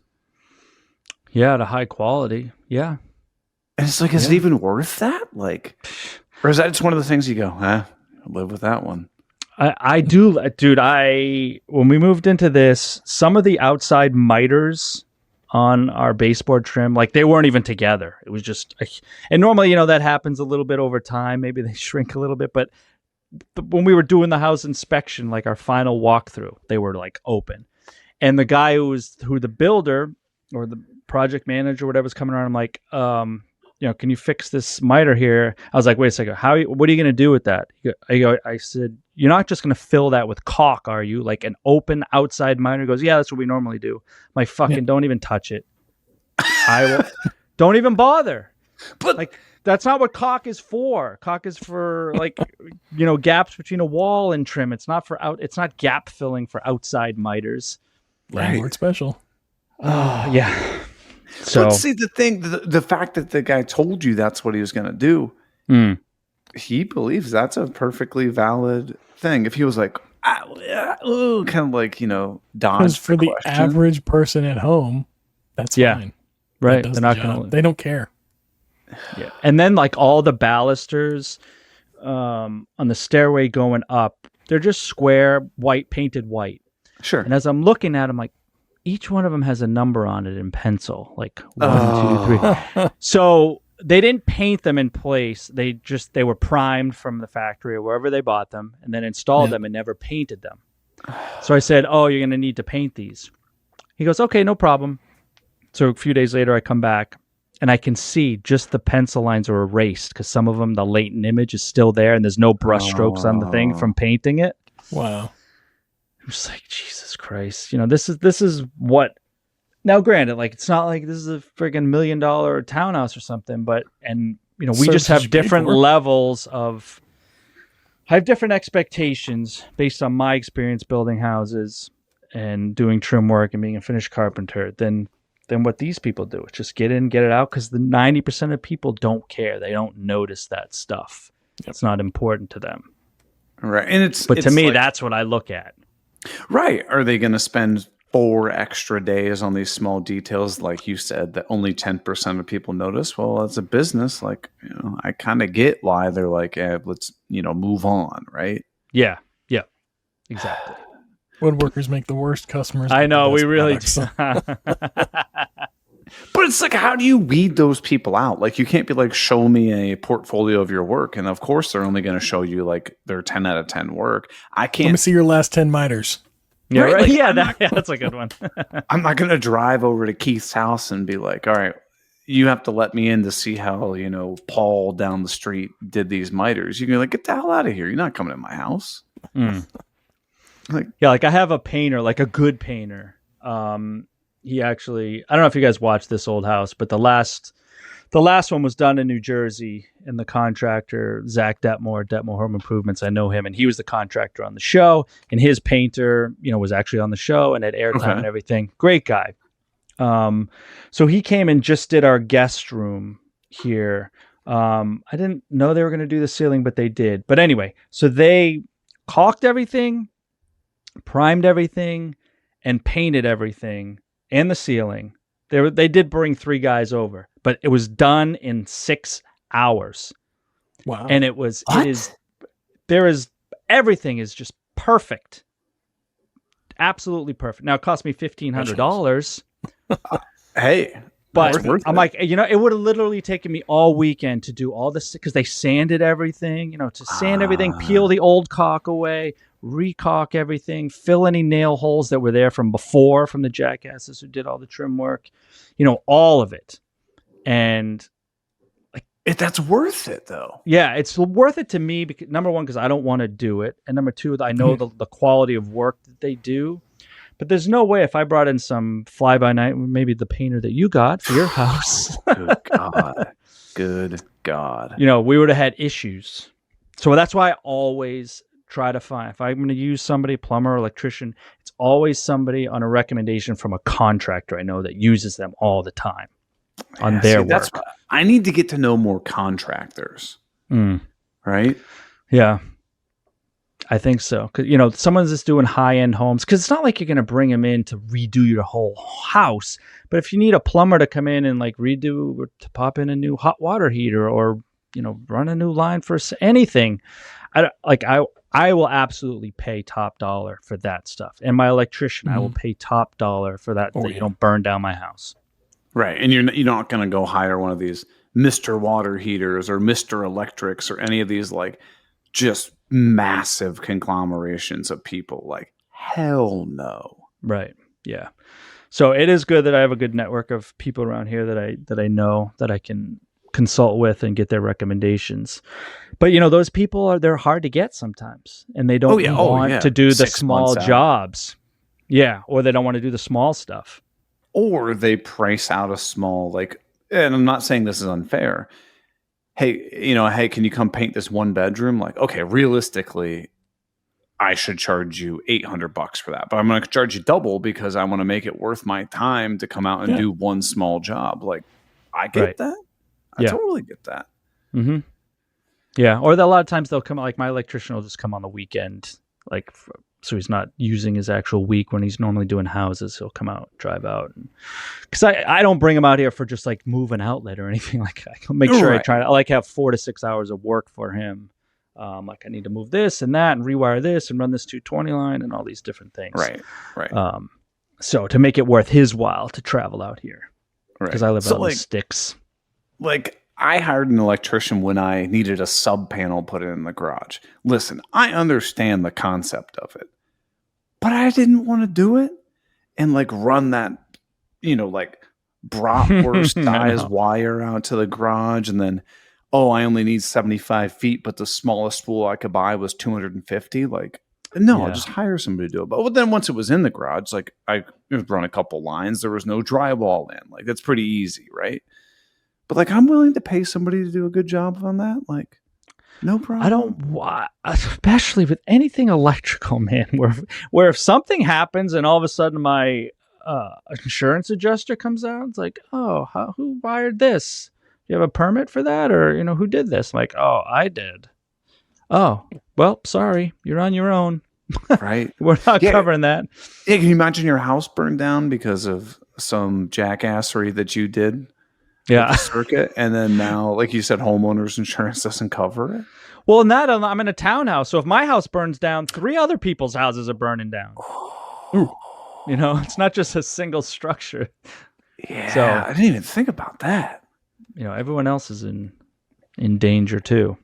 Yeah, at a high quality. Yeah. And it's like, is it even worth that? Or is that just one of the things you go, I'll live with that one? I do, dude. When we moved into this, some of the outside miters on our baseboard trim, they weren't even together. It was just, and normally, that happens a little bit over time. Maybe they shrink a little bit, but when we were doing the house inspection, our final walkthrough, they were open. And the guy who the builder or the project manager, or whatever, was coming around, I'm like, can you fix this miter here? I was like, wait a second, what are you going to do with that? I said, you're not just going to fill that with caulk, are you? Like an open outside miter? He goes, yeah, that's what we normally do. My don't even touch it. Don't even bother. But that's not what caulk is for. Caulk is for gaps between a wall and trim. It's not it's not gap filling for outside miters. Landlord special. Oh, yeah. So, but see, the fact that the guy told you that's what he was going to do, he believes that's a perfectly valid thing. If he was like, dodge. Because for the average person at home, that's fine. Right. They're not going to. They don't care. Yeah. And then all the balusters on the stairway going up, they're just square, painted white. Sure. And as I'm looking at them, each one of them has a number on it in pencil, 1, 2, 3. So they didn't paint them in place. They were primed from the factory or wherever they bought them, and then installed them and never painted them. So I said, "Oh, you're going to need to paint these." He goes, "Okay, no problem." So a few days later, I come back, and I can see just the pencil lines are erased because some of them, the latent image is still there, and there's no brush strokes on the thing from painting it. Wow. I'm just like, Jesus Christ. This is what. Now, granted, it's not like this is a friggin' $1 million townhouse or something, but, we just have different levels of. I have different expectations based on my experience building houses and doing trim work and being a finished carpenter than what these people do. It's just get in, get it out, because the 90% of people don't care. They don't notice that stuff. It's not important to them. Right. And to me, that's what I look at. Right. Are they going to spend 4 extra days on these small details, like you said, that only 10% of people notice. Well, as a business, like, I kind of get why they're like, let's, move on, right? Yeah. Yeah. Exactly. Woodworkers make the worst customers. I get the know, we best really products. But it's like, how do you weed those people out? Like, you can't be like, show me a portfolio of your work. And of course, they're only going to show you like their 10 out of 10 work. I Let me can't. see your last 10 miters. Yeah, Right, right. like, Yeah, that's a good one. I'm not going to drive over to Keith's house and be like, all right, you have to let me in to see how, Paul down the street did these miters. You can be like, get the hell out of here. You're not coming to my house. Like I have a painter, like a good painter. He actually, I don't know if you guys watched this old house, but the last one was done in New Jersey, and the contractor, Zach Detmore Home Improvements, I know him, and he was the contractor on the show, and his painter, was actually on the show and had airtime and everything. Great guy. So he came and just did our guest room here. I didn't know they were going to do the ceiling, but they did. But anyway, so they caulked everything, primed everything, and painted everything and the ceiling. They did bring 3 guys over, but it was done in 6 hours. Wow. And everything is just perfect. Absolutely perfect. Now it cost me $1,500. Hey, But that's worth I'm it. like, it would have literally taken me all weekend to do all this, because they sanded everything, to sand everything, peel the old caulk away, recaulk everything, fill any nail holes that were there from before, from the jackasses who did all the trim work, all of it. And That's worth it, though. yeah, it's worth it to me because number one, because I don't want to do it. And number two, I know the quality of work that they do. But there's no way if I brought in some fly-by-night, maybe the painter that you got for your house. Good God. Good God. We would have had issues. So that's why I always try to find, if I'm going to use somebody, plumber, electrician, it's always somebody on a recommendation from a contractor I know that uses them all the time on their work. I need to get to know more contractors. Right? Yeah. I think so. Because, someone's just doing high-end homes. Because it's not like you're going to bring them in to redo your whole house. But if you need a plumber to come in and like redo, or to pop in a new hot water heater, or, run a new line for anything, I will absolutely pay top dollar for that stuff. And my electrician, I will pay top dollar for that. You don't burn down my house. Right. And you're not going to go hire one of these Mr. Water Heaters or Mr. Electrics or any of these like just massive conglomerations of people. Like, hell no. Right. Yeah. So it is good that I have a good network of people around here that I know that I can consult with and get their recommendations. But those people they're hard to get sometimes, and they don't want to do the small jobs. Yeah. Or they don't want to do the small stuff. Or they price out a small, like, and I'm not saying this is unfair. Hey, can you come paint this one bedroom? Like, okay, realistically, I should charge you $800 for that, but I'm going to charge you double because I want to make it worth my time to come out and do one small job. Like, I get that. I totally get that. Mm-hmm. Yeah. Or a lot of times they'll come, like my electrician will just come on the weekend, like, so he's not using his actual week when he's normally doing houses. He'll come out, drive out. Because I don't bring him out here for just like move an outlet or anything. Like I can make sure I have 4 to 6 hours of work for him. Like I need to move this and that and rewire this and run this 220 line and all these different things. Right. So to make it worth his while to travel out here. Because I live out in the sticks. Like, I hired an electrician when I needed a sub panel put in the garage. Listen, I understand the concept of it, but I didn't want to do it and like run that, like bratwurst size wire out to the garage. And then, I only need 75 feet, but the smallest spool I could buy was 250. Like, no, I'll just hire somebody to do it. But then once it was in the garage, like I run a couple lines, there was no drywall in. Like, that's pretty easy, right? But like, I'm willing to pay somebody to do a good job on that. Like, no problem. I don't, especially with anything electrical, man, where if something happens and all of a sudden my insurance adjuster comes out, it's like, who wired this? Do you have a permit for that? Or, who did this? I'm like, I did. Oh, well, sorry, you're on your own. Right. We're not Yeah. covering that. Yeah, can you imagine your house burned down because of some jackassery that you did? Yeah. Circuit, and then now, like you said, homeowners insurance doesn't cover it. Well, in that I'm in a townhouse, so if my house burns down, 3 other people's houses are burning down. You know, it's not just a single structure. Yeah, So- I didn't even think about that. You know, everyone else is in danger too.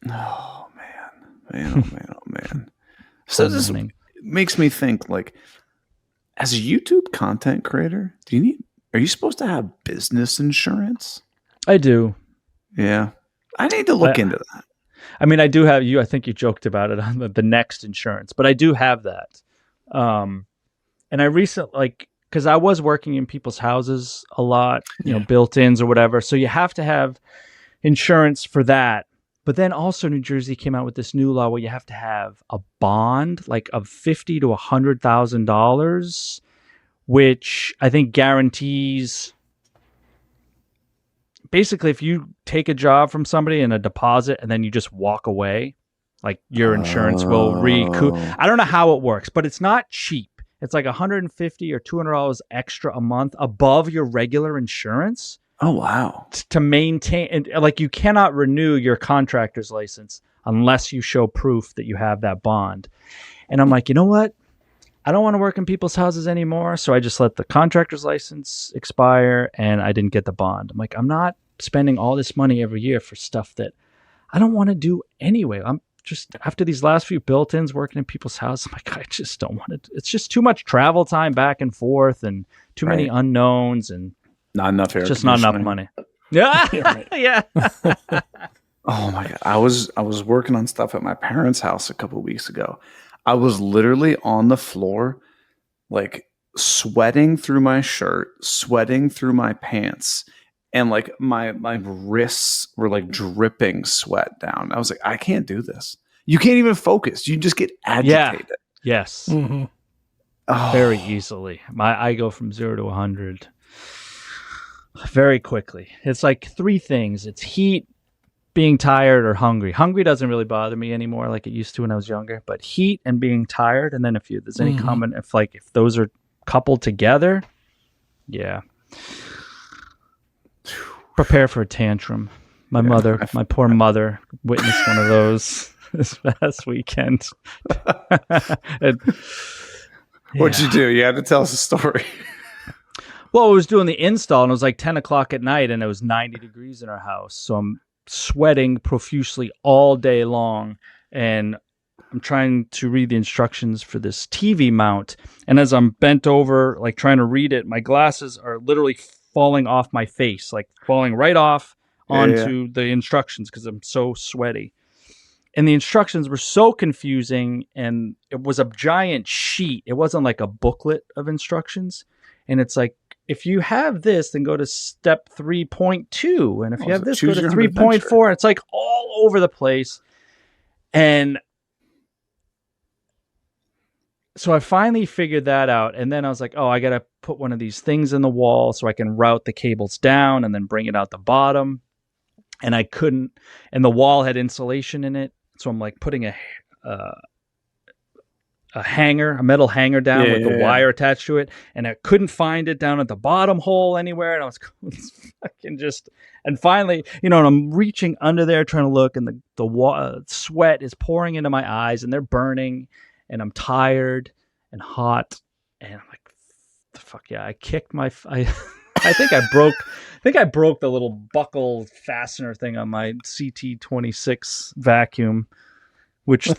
Oh man, oh man. So this Stunning. makes me think, like, as a YouTube content creator, are you supposed to have business insurance? I do. Yeah, I need to look into that. I mean, I do have I think you joked about it on the next insurance, but I do have that. And I recently, because I was working in people's houses a lot, you know, built-ins or whatever. So you have to have insurance for that. But then also New Jersey came out with this new law where you have to have a bond, like of $50,000 to $100,000, which I think guarantees. Basically, if you take a job from somebody and a deposit and then you just walk away, like your insurance will recoup. I don't know how it works, but it's not cheap. It's like $150 or $200 extra a month above your regular insurance Oh wow. to maintain. And like, you cannot renew your contractor's license unless you show proof that you have that bond. And I'm like, you know what? I don't want to work in people's houses anymore. So I just let the contractor's license expire and I didn't get the bond. I'm like, I'm not spending all this money every year for stuff that I don't want to do anyway. I'm just, after these last few built-ins working in people's houses, I'm like, I just don't want to. It's just too much travel time back and forth and too many unknowns and Not enough air. just not enough money. Yeah. Yeah. Oh my god. I was working on stuff at my parents' house a couple of weeks ago. I was literally on the floor, like sweating through my shirt, sweating through my pants, and like my wrists were like dripping sweat down. I was like, I can't do this. You can't even focus. You just get agitated. Yes. Mm-hmm. Oh, Very easily. I go from 0 to 100 very quickly. It's like 3 things. It's heat, being tired, or hungry. Hungry doesn't really bother me anymore like it used to when I was younger, but heat and being tired, and then if there's any common, if those are coupled together, yeah. Prepare for a tantrum. My poor mother witnessed one of those this past weekend. What'd you do? You had to tell us a story. Well, I was doing the install and it was like 10 o'clock at night and it was 90 degrees in our house. So I'm sweating profusely all day long and I'm trying to read the instructions for this TV mount. And as I'm bent over, like trying to read it, my glasses are literally falling off my face, like falling right off onto the instructions because I'm so sweaty. And the instructions were so confusing and it was a giant sheet. It wasn't like a booklet of instructions. And it's like, if you have this, then go to step 3.2. And if you have this, go to 3.4. It's like all over the place. And so I finally figured that out. And then I was like, oh, I got to put one of these things in the wall so I can route the cables down and then bring it out the bottom. And I couldn't. And the wall had insulation in it. So I'm like putting a metal hanger down with the wire attached to it, and I couldn't find it down at the bottom hole anywhere, and I was fucking and finally, and I'm reaching under there trying to look, and the sweat is pouring into my eyes, and they're burning, and I'm tired and hot, and I'm like, the fuck yeah, I kicked my, I think I broke the little buckle fastener thing on my CT26 vacuum, which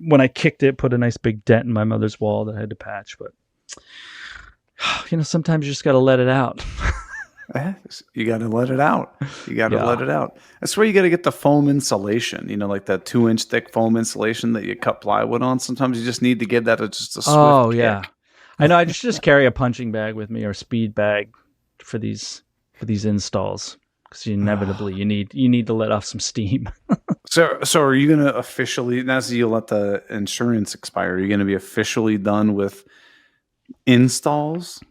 when I kicked it, put a nice big dent in my mother's wall that I had to patch. But sometimes you just got to let it out. You got to let it out. Let it out. That's where you got to get the foam insulation. Like that 2-inch thick foam insulation that you cut plywood on. Sometimes you just need to give that just a swift kick. I know. I just carry a punching bag with me or a speed bag for these installs. Because inevitably you need to let off some steam. So are you going to officially, now that you let the insurance expire, are you going to be officially done with installs?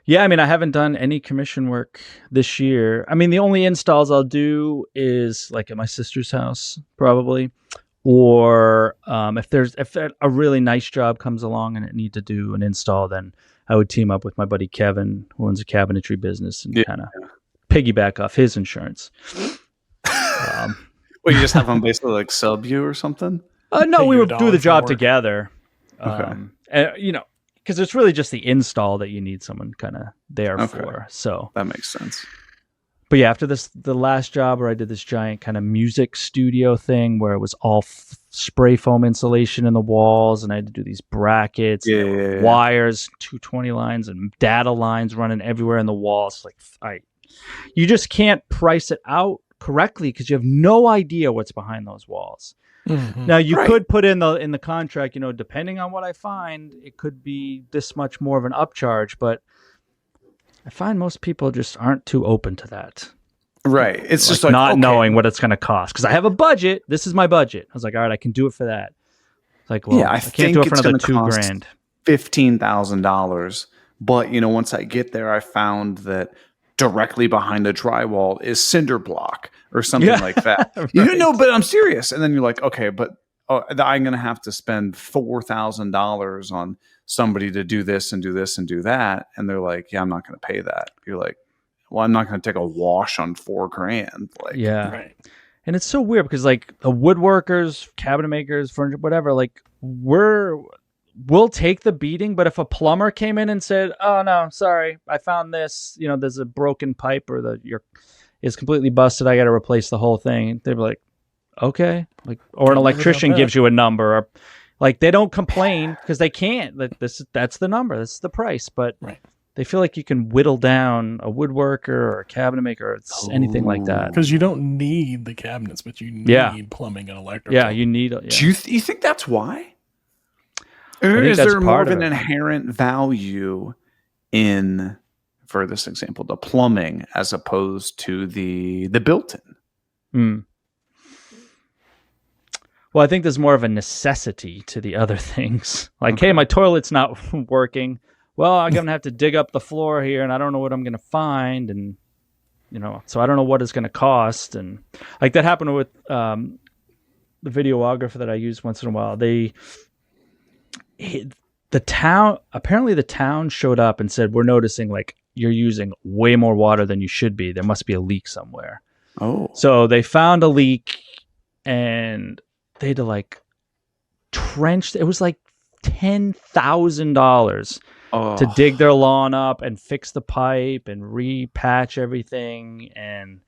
Yeah, I mean, I haven't done any commission work this year. I mean, the only installs I'll do is like at my sister's house, probably, or if a really nice job comes along and it need to do an install, then I would team up with my buddy Kevin, who owns a cabinetry business, and kind of piggyback off his insurance. Well, you just have them basically like sub you or something? No, Pay we you would $1 do the for job work. together. Okay. And, because it's really just the install that you need someone kind of there for. So That makes sense. But yeah, after the last job where I did this giant kind of music studio thing where it was all spray foam insulation in the walls, and I had to do these brackets, wires, 220 lines, and data lines running everywhere in the walls. Like, you just can't price it out correctly because you have no idea what's behind those walls. Mm-hmm. Now you could put in the contract, depending on what I find, it could be this much more of an upcharge, but I find most people just aren't too open to that. Right. It's just like not knowing what it's going to cost. Because I have a budget. This is my budget. I was like, all right, I can do it for that. It's like, well, I can't do it for another $2,000. $15,000. But, once I get there, I found that directly behind the drywall is cinder block or something like that. Right. But I'm serious. And then you're like, okay, but I'm going to have to spend $4,000 on somebody to do this and do this and do that. And they're like, yeah, I'm not going to pay that. You're like, well, I'm not going to take a wash on $4,000. Like, yeah. Right. And it's so weird because like the woodworkers, cabinet makers, furniture, whatever, like we'll take the beating. But if a plumber came in and said, oh no, sorry, I found this, there's a broken pipe or is completely busted, I got to replace the whole thing. They'd be like, okay. Like, or an electrician gives you a number, or like they don't complain because they can't. That's the number. That's the price. But they feel like you can whittle down a woodworker or a cabinet maker or anything like that. Because you don't need the cabinets, but you need plumbing and electrical. Yeah, you need. Do you think that's why? Or is there more of an inherent value in, for this example, the plumbing as opposed to the built-in? Well, I think there's more of a necessity to the other things. Like, hey, my toilet's not working. Well, I'm going to have to dig up the floor here, and I don't know what I'm going to find. And, so I don't know what it's going to cost. And like that happened with the videographer that I use once in a while. Apparently the town showed up and said, we're noticing like you're using way more water than you should be. There must be a leak somewhere. Oh. So they found a leak and they had to like trench. It was like $10,000 to dig their lawn up and fix the pipe and repatch everything. And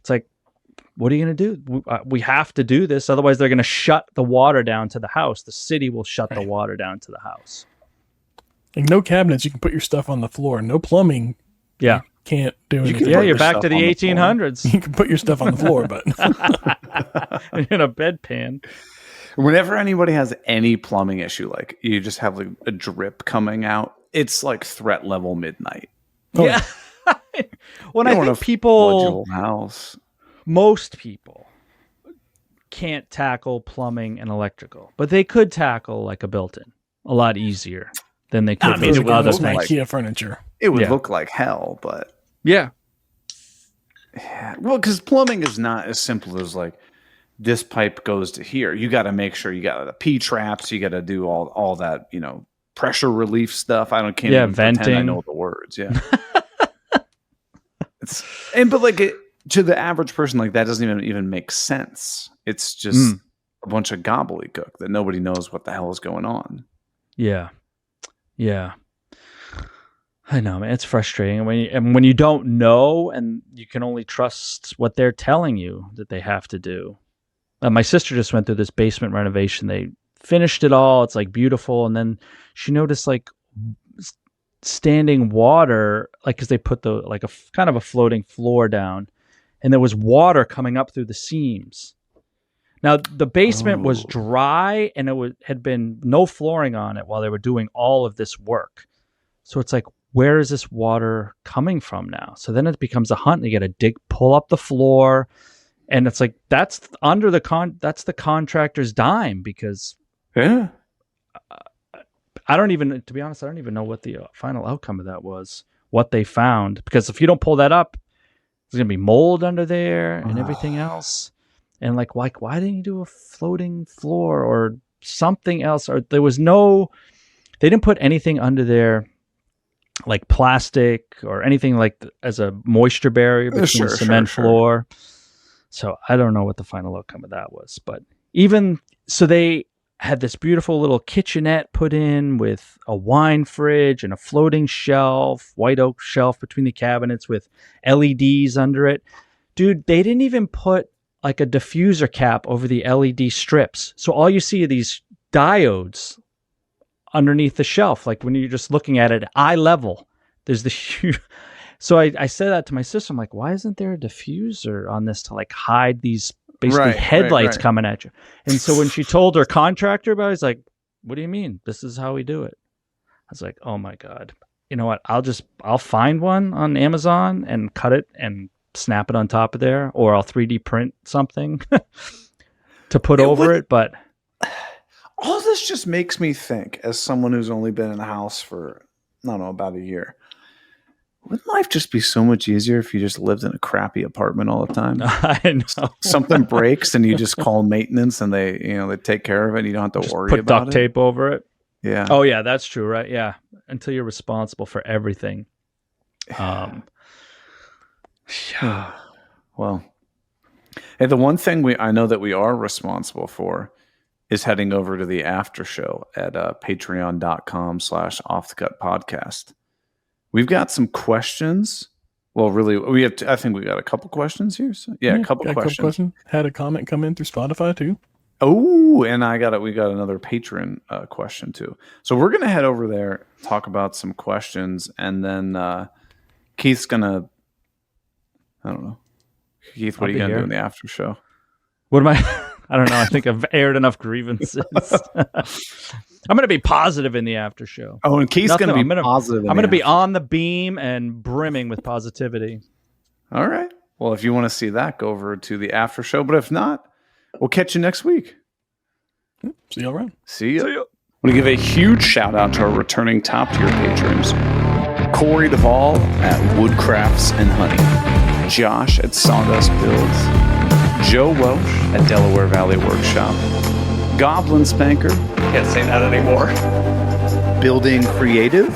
it's like, what are you going to do? We have to do this. Otherwise, they're going to shut the water down to the house. The city will shut the water down to the house. Like no cabinets, you can put your stuff on the floor. No plumbing. Yeah. You can't do anything. Yeah, you're back to the 1800s. You can put your stuff on the floor, but in a bedpan. Whenever anybody has any plumbing issue, like you just have like a drip coming out, it's like threat level midnight. Yeah. When I think people, house. Most people can't tackle plumbing and electrical, but they could tackle like a built-in a lot easier than they could with other things. IKEA furniture. It would look like hell, but yeah. Well, because plumbing is not as simple as like this pipe goes to here. You got to make sure you got the P traps. You got to do all that, pressure relief stuff. Can't even venting. pretend I know the words. Yeah. To the average person, like that doesn't even make sense. It's just a bunch of gobbledygook that nobody knows what the hell is going on. Yeah. Yeah. I know, man. It's frustrating when you don't know and you can only trust what they're telling you that they have to do. My sister just went through this basement renovation. They finished it all. It's like beautiful. And then she noticed like standing water, like, cause they put a kind of a floating floor down and there was water coming up through the seams. Now the basement was dry and had been no flooring on it while they were doing all of this work. So it's like, where is this water coming from now? So then it becomes a hunt. You got to pull up the floor. And it's like, that's that's the contractor's dime because to be honest, I don't even know what the final outcome of that was, what they found. Because if you don't pull that up, there's going to be mold under there and everything else. And like, why didn't you do a floating floor or something else? Or there was no, they didn't put anything under there like plastic or anything like as a moisture barrier between the cement floor. So I don't know what the final outcome of that was, but even so, they had this beautiful little kitchenette put in with a wine fridge and a floating shelf, white oak shelf between the cabinets with LEDs under it. Dude, they didn't even put like a diffuser cap over the LED strips. So all you see are these diodes underneath the shelf. Like when you're just looking at it eye level, there's the huge. So I said that to my sister. I'm like, why isn't there a diffuser on this to like hide these basically headlights coming at you? And so when she told her contractor about it, he's like, what do you mean? This is how we do it. I was like, oh my God. You know what? I'll find one on Amazon and cut it and snap it on top of there, or I'll 3D print something to put over it. But all this just makes me think, as someone who's only been in the house for, I don't know, about a year, wouldn't life just be so much easier if you just lived in a crappy apartment all the time? I know. Something breaks and you just call maintenance and they take care of it and you don't have to worry about it. Put duct tape over it. Yeah. Oh yeah, that's true, right? Yeah. Until you're responsible for everything. Well, hey, the one thing I know that we are responsible for is heading over to the after show at patreon.com/offthecutpodcast. We've got some questions. Well, really, I think we got a couple questions here. So, yeah, a couple questions. Had a comment come in through Spotify too. Oh, and we got another patron question too. So we're gonna head over there, talk about some questions, and then Keith's gonna. I don't know, Keith. What are you gonna do in the after show? What am I? I don't know. I think I've aired enough grievances. I'm going to be positive in the after show. Oh, and Keith's going to be positive. I'm going to be on the beam and brimming with positivity. All right. Well, if you want to see that, go over to the after show. But if not, we'll catch you next week. See you around. See you. I want to give a huge shout out to our returning top tier patrons: Corey Duvall at Woodcrafts and Honey, Josh at Sawdust Builds, Joe Welsh at Delaware Valley Workshop, Goblin Spanker. Can't say that anymore. Building Creative.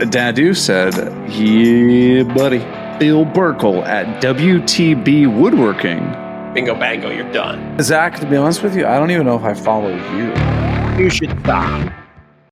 Dadu said, yeah, buddy. Bill Burkle at WTB Woodworking. Bingo bango, you're done. Zach, to be honest with you, I don't even know if I follow you. You should stop.